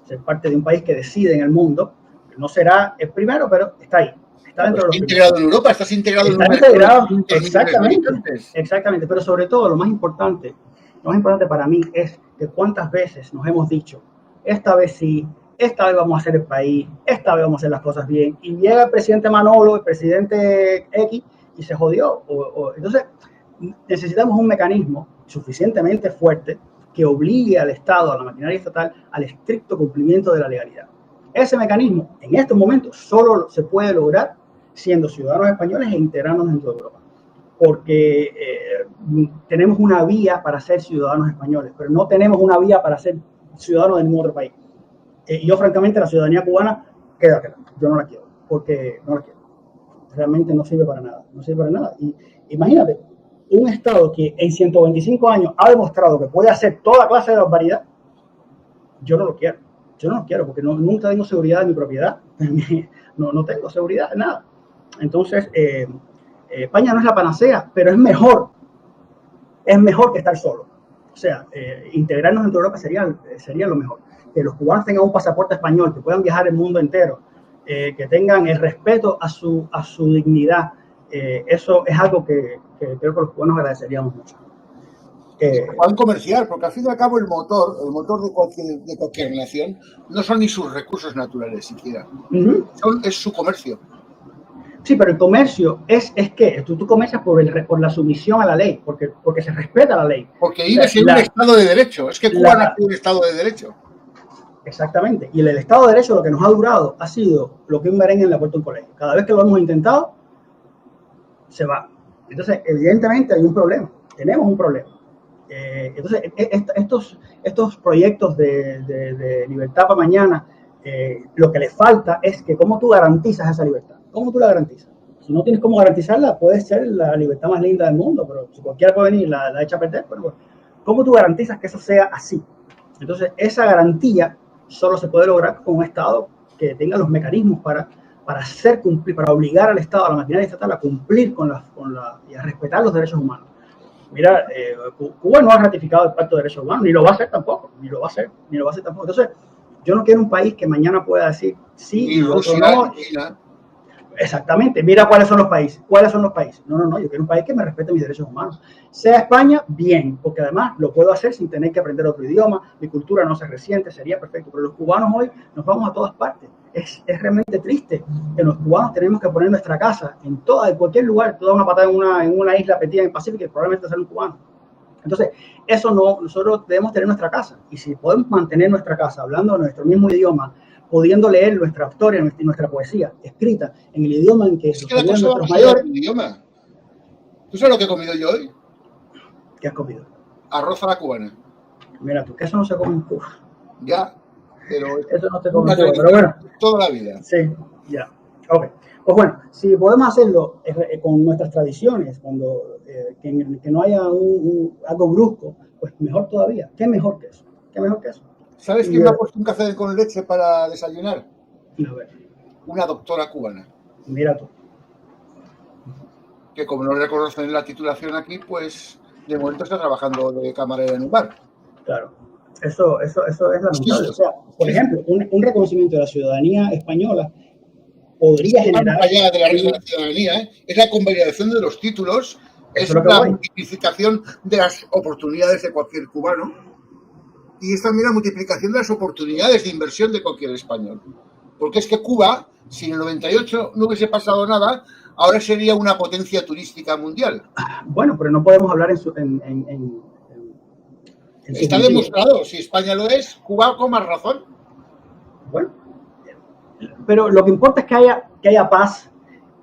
ser parte de un país que decide en el mundo. No será el primero, pero está ahí. Está dentro de los integrado en Europa, estás integrado en exactamente. Pero sobre todo, lo más importante para mí es que cuántas veces nos hemos dicho, esta vez sí, esta vez vamos a hacer el país, esta vez vamos a hacer las cosas bien, y llega el presidente Manolo, el presidente X, y se jodió. Entonces, necesitamos un mecanismo suficientemente fuerte que obligue al Estado, a la maquinaria estatal, al estricto cumplimiento de la legalidad. Ese mecanismo, en estos momentos, solo se puede lograr siendo ciudadanos españoles e integrarnos dentro de Europa. Porque tenemos una vía para ser ciudadanos españoles, pero no tenemos una vía para ser ciudadanos de ningún otro país. Yo, francamente, la ciudadanía cubana, quédatela. Yo no la quiero, porque no la quiero. realmente no sirve para nada, no sirve para nada. Y imagínate, un Estado que en 125 años ha demostrado que puede hacer toda clase de barbaridad, yo no lo quiero. Yo no lo quiero porque nunca tengo seguridad de mi propiedad, no tengo seguridad de nada. Entonces, España no es la panacea, pero es mejor que estar solo. O sea, integrarnos en Europa sería lo mejor. Que los cubanos tengan un pasaporte español, que puedan viajar el mundo entero, que tengan el respeto a su dignidad. eso es algo que creo que los cubanos agradeceríamos mucho. Puedan comerciar, porque al fin y al cabo el motor de cualquier nación no son ni sus recursos naturales siquiera, es su comercio. Sí, pero el comercio es que tú comercias por la sumisión a la ley, porque se respeta la ley. Porque vives en un Estado de Derecho, es que Cuba no es un Estado de Derecho. Exactamente, y el Estado de Derecho lo que nos ha durado ha sido lo que un merengue en la puerta de un colegio. Cada vez que lo hemos intentado, se va. Entonces, evidentemente hay un problema, tenemos un problema. Entonces, estos proyectos de libertad para mañana, lo que les falta es que cómo tú garantizas esa libertad. ¿Cómo tú la garantizas? Si no tienes cómo garantizarla, puede ser la libertad más linda del mundo, pero si cualquiera puede venir y la echa a perder, pero bueno, ¿cómo tú garantizas que eso sea así? Entonces, esa garantía solo se puede lograr con un Estado que tenga los mecanismos para hacer cumplir, para obligar al Estado, a la maquinaria estatal, a cumplir y a respetar los derechos humanos. Mira, Cuba no ha ratificado el Pacto de Derechos Humanos, ni lo va a hacer tampoco, ni lo va a hacer tampoco. Entonces, yo no quiero un país que mañana pueda decir sí y otro no. Exactamente, mira cuáles son los países. No, yo quiero un país que me respete mis derechos humanos. Sea España, bien, porque además lo puedo hacer sin tener que aprender otro idioma, mi cultura no se resiente, sería perfecto. Pero los cubanos hoy nos vamos a todas partes. Es realmente triste que los cubanos tenemos que poner nuestra casa en cualquier lugar, toda una patada en una isla perdida en el Pacífico y probablemente sea un cubano. Entonces, eso no, nosotros debemos tener nuestra casa. Y si podemos mantener nuestra casa hablando nuestro mismo idioma, pudiendo leer nuestra historia, nuestra poesía escrita en el idioma en que es que la cosa nuestros mayores. Idioma. ¿Tú sabes lo que he comido yo hoy? ¿Qué has comido? Arroz a la cubana. Mira tú, que eso no se come en Cuba. Ya, pero eso no se come en Cuba, pero bueno. Toda la vida. Sí, ya. Ok. Pues bueno, si podemos hacerlo con nuestras tradiciones, cuando que no haya algo brusco, pues mejor todavía. ¿Qué mejor que eso? ¿Sabes quién me ha puesto un café con leche para desayunar? A ver. Una doctora cubana. Mira tú. Que como no reconocen la titulación aquí, pues de momento está trabajando de camarera en un bar. Claro. Eso es lamentable. O sea, por ejemplo, un reconocimiento de la ciudadanía española podría generar... Más allá de la regla de la ciudadanía, es la convalidación de los títulos, es la multiplicación de las oportunidades de cualquier cubano y es también la multiplicación de las oportunidades de inversión de cualquier español. Porque es que Cuba, si en el 98 no hubiese pasado nada, ahora sería una potencia turística mundial. Bueno, pero no podemos hablar Está demostrado, si España lo es, Cuba con más razón. Bueno, pero lo que importa es que haya paz,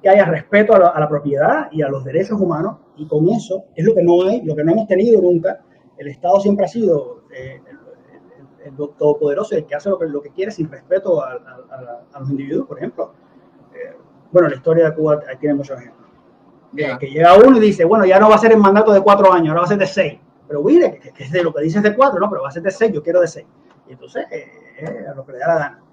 que haya respeto a la propiedad y a los derechos humanos, y con eso es lo que no hemos tenido nunca. El Estado siempre ha sido el todopoderoso, el que hace lo que quiere sin respeto a los individuos, por ejemplo. Bueno, la historia de Cuba tiene muchos ejemplos. Que llega uno y dice, bueno, ya no va a ser el mandato de 4 años, ahora va a ser de 6. Pero mire, que es de lo que dices de 4, no, pero va a ser de 6, yo quiero de 6. Y entonces, a lo que le da la gana.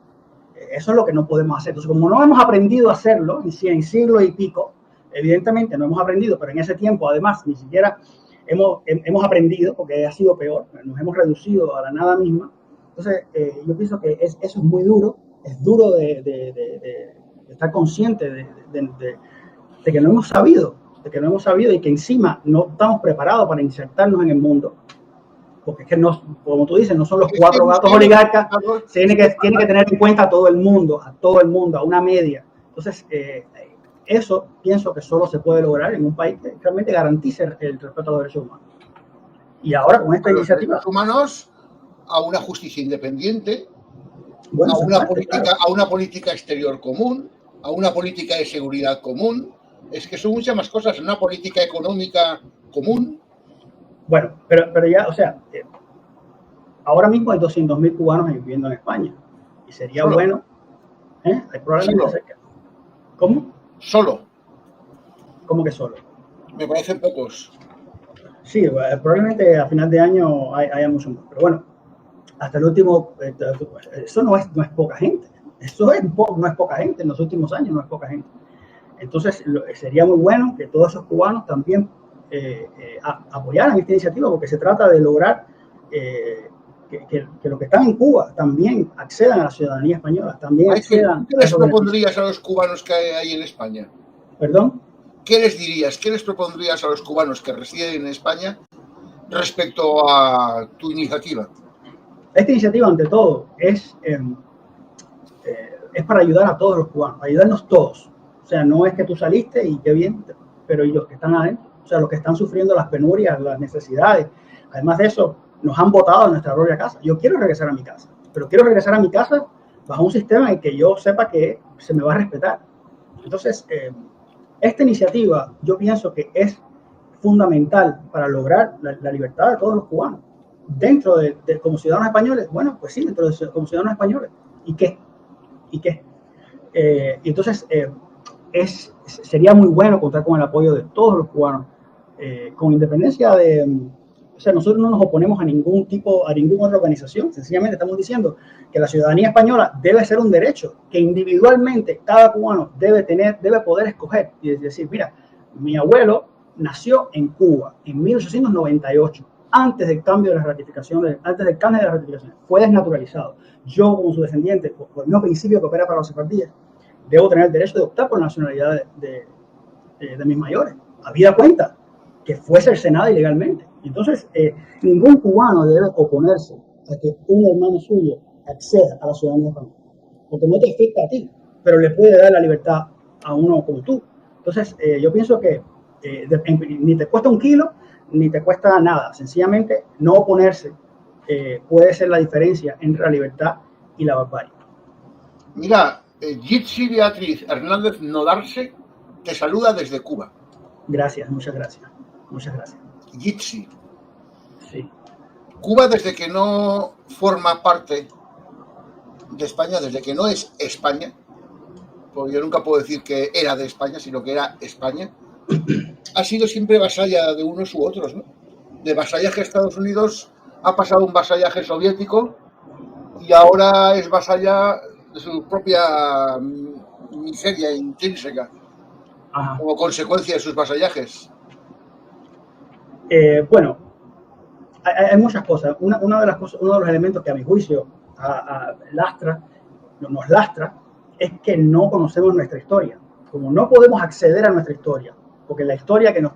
Eso es lo que no podemos hacer. Entonces, como no hemos aprendido a hacerlo en siglo y pico, evidentemente no hemos aprendido, pero en ese tiempo, además, ni siquiera hemos aprendido, porque ha sido peor, nos hemos reducido a la nada misma. Entonces, yo pienso que eso es muy duro, es duro de estar consciente de que no hemos sabido, y que encima no estamos preparados para insertarnos en el mundo. Porque es que no, como tú dices, no son los 4 gatos oligarcas, tiene que tener en cuenta a todo el mundo, a una media. Entonces, eso pienso que solo se puede lograr en un país que realmente garantice el respeto a los derechos humanos. Y ahora con esta iniciativa... Los humanos a una justicia independiente, bueno, a una política exterior común, a una política de seguridad común, es que son muchas más cosas, una política económica común. Bueno, pero ya, o sea, ahora mismo hay 200.000 cubanos viviendo en España. Y sería bueno, hay probablemente cerca. ¿Cómo? Solo. ¿Cómo que solo? Me parecen pocos. Sí, probablemente a final de año haya mucho más. Pero bueno, hasta el último, eso no es poca gente. No es poca gente, en los últimos años no es poca gente. Entonces, sería muy bueno que todos esos cubanos también apoyaran esta iniciativa, porque se trata de lograr que los que están en Cuba también accedan a la ciudadanía española, también accedan ¿Qué les propondrías a los cubanos que hay en España? ¿Perdón? ¿Qué les dirías? ¿Qué les propondrías a los cubanos que residen en España respecto a tu iniciativa? Esta iniciativa, ante todo, es para ayudar a todos los cubanos, ayudarnos todos. O sea, no es que tú saliste y qué bien, pero y los que están adentro, o sea, los que están sufriendo las penurias, las necesidades. Además de eso, nos han botado de nuestra propia casa. Yo quiero regresar a mi casa, pero quiero regresar a mi casa bajo un sistema en el que yo sepa que se me va a respetar. Entonces, esta iniciativa yo pienso que es fundamental para lograr la libertad de todos los cubanos. Dentro de como ciudadanos españoles, bueno, pues sí, como ciudadanos españoles. ¿Y qué? ¿Y qué? Entonces, sería muy bueno contar con el apoyo de todos los cubanos, con independencia de, o sea, nosotros no nos oponemos a ninguna otra organización, sencillamente estamos diciendo que la ciudadanía española debe ser un derecho, que individualmente cada cubano debe poder escoger y decir, mira, mi abuelo nació en Cuba en 1898, antes del cambio de las ratificaciones, fue desnaturalizado. Yo, como su descendiente, por el mismo principio que opera para los sefardíes, debo tener el derecho de optar por la nacionalidad de mis mayores, habida cuenta que fue cercenada ilegalmente. Entonces, ningún cubano debe oponerse a que un hermano suyo acceda a la ciudadanía española, porque no te afecta a ti, pero le puede dar la libertad a uno como tú. Entonces, yo pienso que ni te cuesta un kilo, ni te cuesta nada. Sencillamente, no oponerse puede ser la diferencia entre la libertad y la barbarie. Mira, Jitsi Beatriz Hernández Nodarse te saluda desde Cuba. Gracias, muchas gracias. Muchas gracias. Jitsi. Sí. Cuba, desde que no forma parte de España, desde que no es España, porque yo nunca puedo decir que era de España, sino que era España, ha sido siempre vasalla de unos u otros, ¿no? De vasallaje a Estados Unidos ha pasado un vasallaje soviético y ahora es vasalla de su propia miseria intrínseca. Ajá. Como consecuencia de sus vasallajes. Bueno, hay muchas cosas. Uno de los elementos que a mi juicio nos lastra, es que no conocemos nuestra historia. Como no podemos acceder a nuestra historia, porque la historia que nos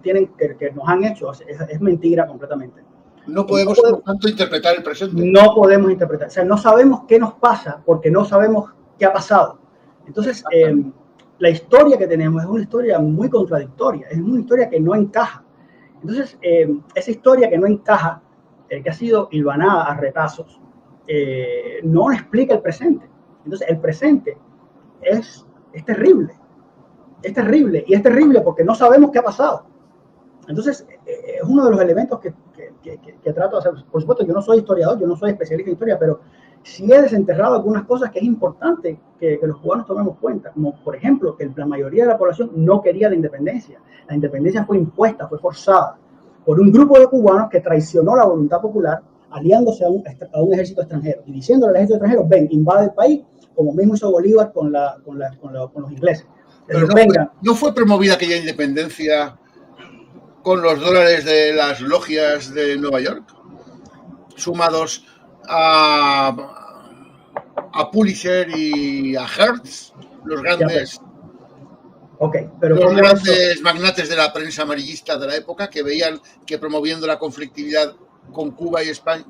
han hecho es mentira completamente. No podemos, por tanto, interpretar el presente. No podemos interpretar. O sea, no sabemos qué nos pasa porque no sabemos qué ha pasado. Entonces, la historia que tenemos es una historia muy contradictoria, es una historia que no encaja. Entonces, esa historia que no encaja, que ha sido hilvanada a retazos, no explica el presente. Entonces, el presente es terrible. Es terrible. Y es terrible porque no sabemos qué ha pasado. Entonces, es uno de los elementos que trato de hacer. Por supuesto, yo no soy historiador, yo no soy especialista en historia, pero sí he desenterrado algunas cosas que es importante que los cubanos tomemos cuenta, como por ejemplo que la mayoría de la población no quería la independencia. La independencia fue impuesta, fue forzada por un grupo de cubanos que traicionó la voluntad popular aliándose a un ejército extranjero y diciéndole al ejército extranjero, ven, invade el país, como mismo hizo Bolívar con los ingleses. Pero no fue promovida aquella independencia con los dólares de las logias de Nueva York, sumados a Pulitzer y a Hertz, los grandes, grandes magnates de la prensa amarillista de la época, que veían que promoviendo la conflictividad con Cuba y España,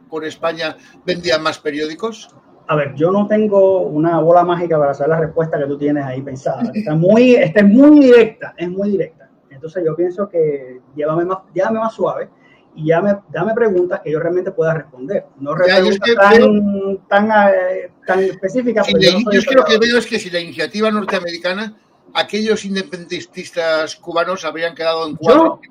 con España, vendían más periódicos. A ver, yo no tengo una bola mágica para saber la respuesta que tú tienes ahí pensada. Esta es muy directa, es muy directa. Entonces yo pienso que llévame más suave y dame preguntas que yo realmente pueda responder. No preguntas tan específicas. Yo es que lo que veo es que si la iniciativa norteamericana, aquellos independentistas cubanos habrían quedado en cuadro.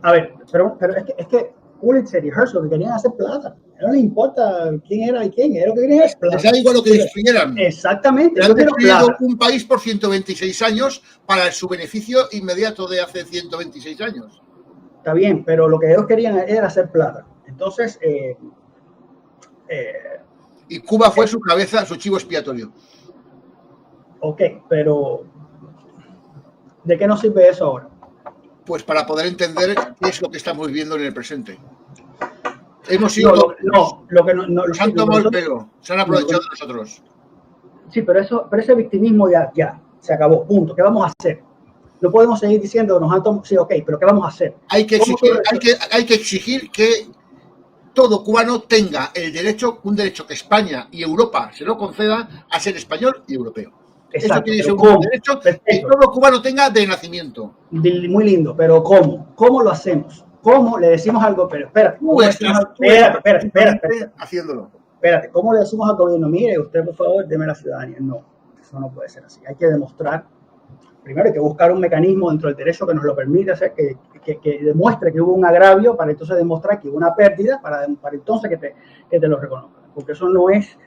A ver, pero es que Pulitzer y Hertz lo que querían hacer plata. No le importa quién era y quién. Lo que quería es les da igual lo que destruyeran. Exactamente. Han destruido un país por 126 años para su beneficio inmediato de hace 126 años. Está bien, pero lo que ellos querían era hacer plata. Entonces, y Cuba fue su cabeza, su chivo expiatorio. Ok, pero ¿de qué nos sirve eso ahora? Pues para poder entender qué es lo que estamos viviendo en el presente. Hemos sido nos han tomado el pelo, se han aprovechado de nosotros. Sí, pero ese victimismo ya se acabó, punto. ¿Qué vamos a hacer? No podemos seguir diciendo nos han tomado, sí, ok, pero ¿qué vamos a hacer? Hay que exigir que todo cubano tenga el derecho, un derecho que España y Europa se lo conceda, a ser español y europeo. Exacto, eso tiene que ser un derecho que todo cubano tenga de nacimiento. Muy lindo, pero ¿cómo? ¿Cómo lo hacemos? ¿Cómo le decimos algo? Pero espérate, espérate. Haciéndolo. Espérate, ¿cómo le decimos al gobierno? Mire, usted por favor, deme la ciudadanía. No, eso no puede ser así. Hay que demostrar, primero hay que buscar un mecanismo dentro del derecho que nos lo permita hacer, que demuestre que hubo un agravio, para entonces demostrar que hubo una pérdida, para entonces que te lo reconozcan. Porque eso no es,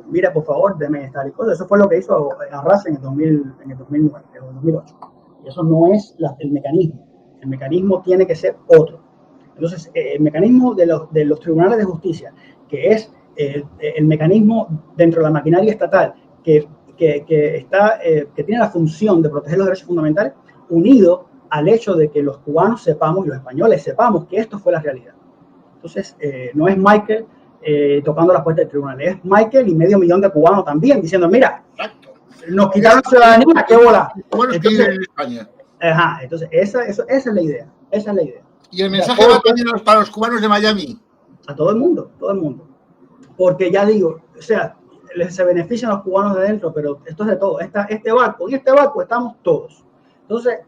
mira, por favor, deme esta y cosa. Eso fue lo que hizo Arras en el 2009 o 2008. Y eso no es el mecanismo. El mecanismo tiene que ser otro. Entonces, el mecanismo de los tribunales de justicia, que es el mecanismo dentro de la maquinaria estatal que tiene la función de proteger los derechos fundamentales, unido al hecho de que los cubanos sepamos y los españoles sepamos que esto fue la realidad. Entonces, no es Michael tocando las puertas del tribunal, es Michael y 500,000 de cubanos también diciendo, mira, nos quitaron la ciudadanía, qué bola. Entonces, en España. Ajá, entonces esa es la idea, esa es la idea. Y el mensaje va también para los cubanos de Miami. A todo el mundo. Porque ya digo, o sea, se benefician los cubanos de dentro, pero esto es de todo. En este barco estamos todos. Entonces,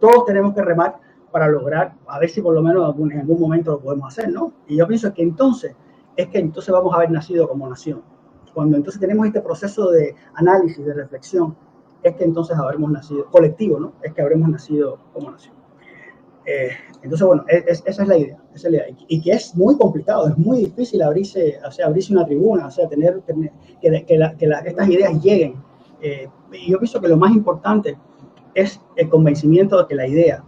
todos tenemos que remar para lograr, a ver si por lo menos en algún momento lo podemos hacer, ¿no? Y yo pienso que entonces vamos a haber nacido como nación. Cuando entonces tenemos este proceso de análisis, de reflexión, es que entonces habremos nacido, colectivo, ¿no? Es que habremos nacido como nación. Entonces, bueno, esa es la idea. Y que es muy complicado, es muy difícil abrirse una tribuna, o sea, tener que estas ideas lleguen. Y yo pienso que lo más importante es el convencimiento de que la idea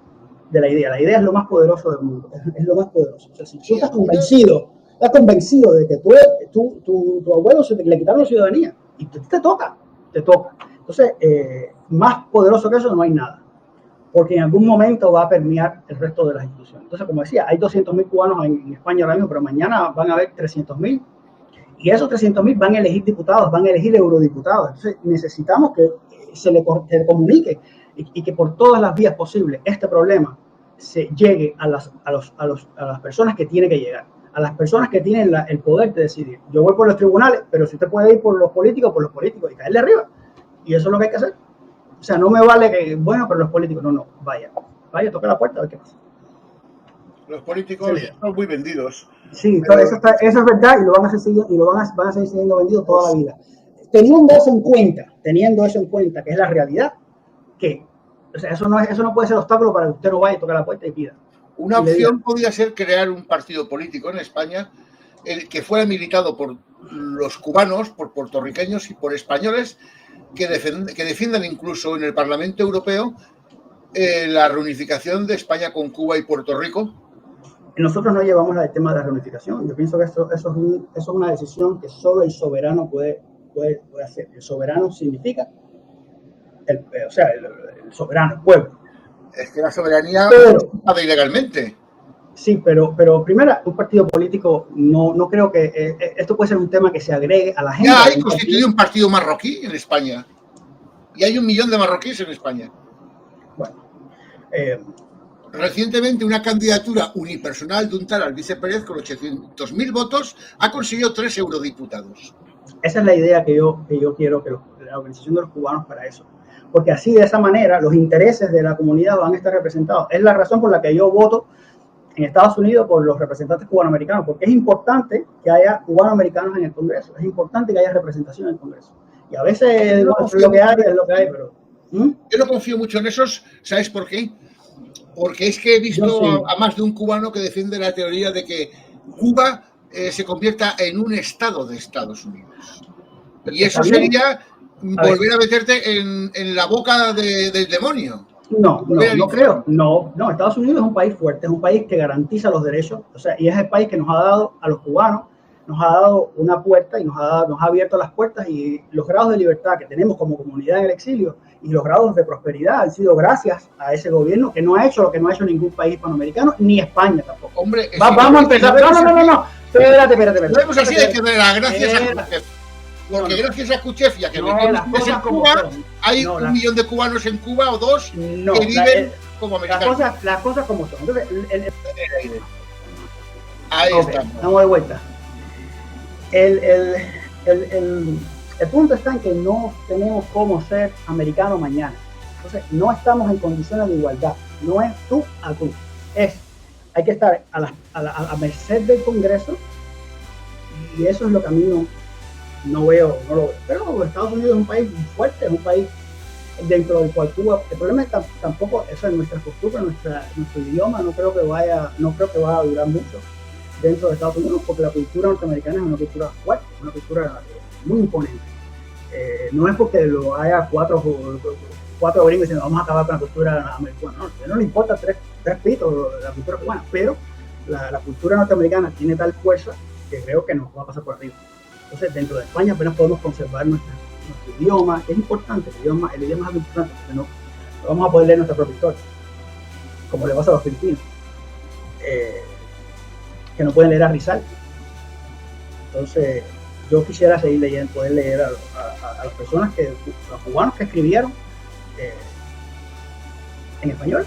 es lo más poderoso del mundo, es lo más poderoso. O sea, si tú estás convencido de que tu abuelo le quitaron la ciudadanía y te toca. Entonces, más poderoso que eso no hay nada. Porque en algún momento va a permear el resto de las instituciones. Entonces, como decía, hay 200,000 cubanos en España ahora mismo, pero mañana van a haber 300,000. Y esos 300,000 van a elegir diputados, van a elegir eurodiputados. Entonces, necesitamos que se le comunique y que por todas las vías posibles este problema se llegue a las personas que tiene que llegar, a las personas que tienen el poder de decidir. Yo voy por los tribunales, pero si usted puede ir por los políticos y caerle arriba. Y eso es lo que hay que hacer. O sea, no me vale que, bueno, pero los políticos, no, vaya, toca la puerta a ver qué pasa. Los políticos son muy vendidos. Sí, pero eso es verdad y lo van a seguir siendo vendidos toda la vida. Teniendo eso en cuenta, que es la realidad, o sea, eso no puede ser obstáculo para que usted no vaya y toque la puerta y pida. Una opción podría ser crear un partido político en España que fuera militado por los cubanos, por puertorriqueños y por españoles, que defiendan incluso en el Parlamento Europeo la reunificación de España con Cuba y Puerto Rico. Nosotros no llevamos el tema de la reunificación. Yo pienso que eso es una decisión que solo el soberano puede hacer. El soberano significa, el soberano, el pueblo. Es que la soberanía está ilegalmente. Sí, pero primero, un partido político, no creo que esto puede ser un tema que se agregue a la gente. Ya hay constituido un partido marroquí en España. Y hay 1 millón de marroquíes en España. Bueno. Recientemente, una candidatura unipersonal de un tal Albice Pérez con 800.000 votos ha conseguido 3 eurodiputados. Esa es la idea que yo quiero que la organización de los cubanos para eso. Porque así, de esa manera, los intereses de la comunidad van a estar representados. Es la razón por la que yo voto en Estados Unidos por los representantes cubanoamericanos, porque es importante que haya cubanoamericanos en el Congreso, es importante que haya representación en el Congreso. Y a veces es lo que hay, pero... Yo no confío mucho en esos, ¿sabes por qué? Porque es que he visto a más de un cubano que defiende la teoría de que Cuba se convierta en un estado de Estados Unidos. Y eso ¿Está bien? sería volver a meterte en la boca del demonio. No creo. No, Estados Unidos es un país fuerte, es un país que garantiza los derechos, o sea, y es el país que nos ha dado a los cubanos, nos ha dado una puerta y nos ha abierto las puertas, y los grados de libertad que tenemos como comunidad en el exilio y los grados de prosperidad han sido gracias a ese gobierno que no ha hecho lo que no ha hecho ningún país hispanoamericano, ni España tampoco. Hombre, vamos a empezar. No. Espérate. Vemos así, hay que ver las gracias a Khrushchev. Porque gracias a Khrushchev, ya que metemos en Cuba, hay un millón de cubanos en Cuba o dos que viven como americanos. Las cosas como son. Entonces, ahí está. Vamos de vuelta. El punto está en que no tenemos cómo ser americano mañana. Entonces, no estamos en condiciones de igualdad. No es tú a tú. Hay que estar a merced del Congreso, y eso es lo que a mí no lo veo. Pero Estados Unidos es un país fuerte, es un país dentro del cual Cuba, el problema es tampoco eso es nuestra cultura, nuestro idioma. No creo que vaya a durar mucho dentro de Estados Unidos, porque la cultura norteamericana es una cultura fuerte, una cultura muy imponente. No es porque lo haya cuatro gringos diciendo vamos a acabar con la cultura americana. No le importa tres pitos la cultura cubana, pero la cultura norteamericana tiene tal fuerza que creo que nos va a pasar por arriba. Entonces, dentro de España apenas podemos conservar nuestro idioma, que es importante. El idioma es algo importante, porque no vamos a poder leer nuestra propia historia, como le pasa a los filipinos, que no pueden leer a Rizal. Entonces, yo quisiera seguir leyendo, poder leer a las personas, a los cubanos que escribieron en español.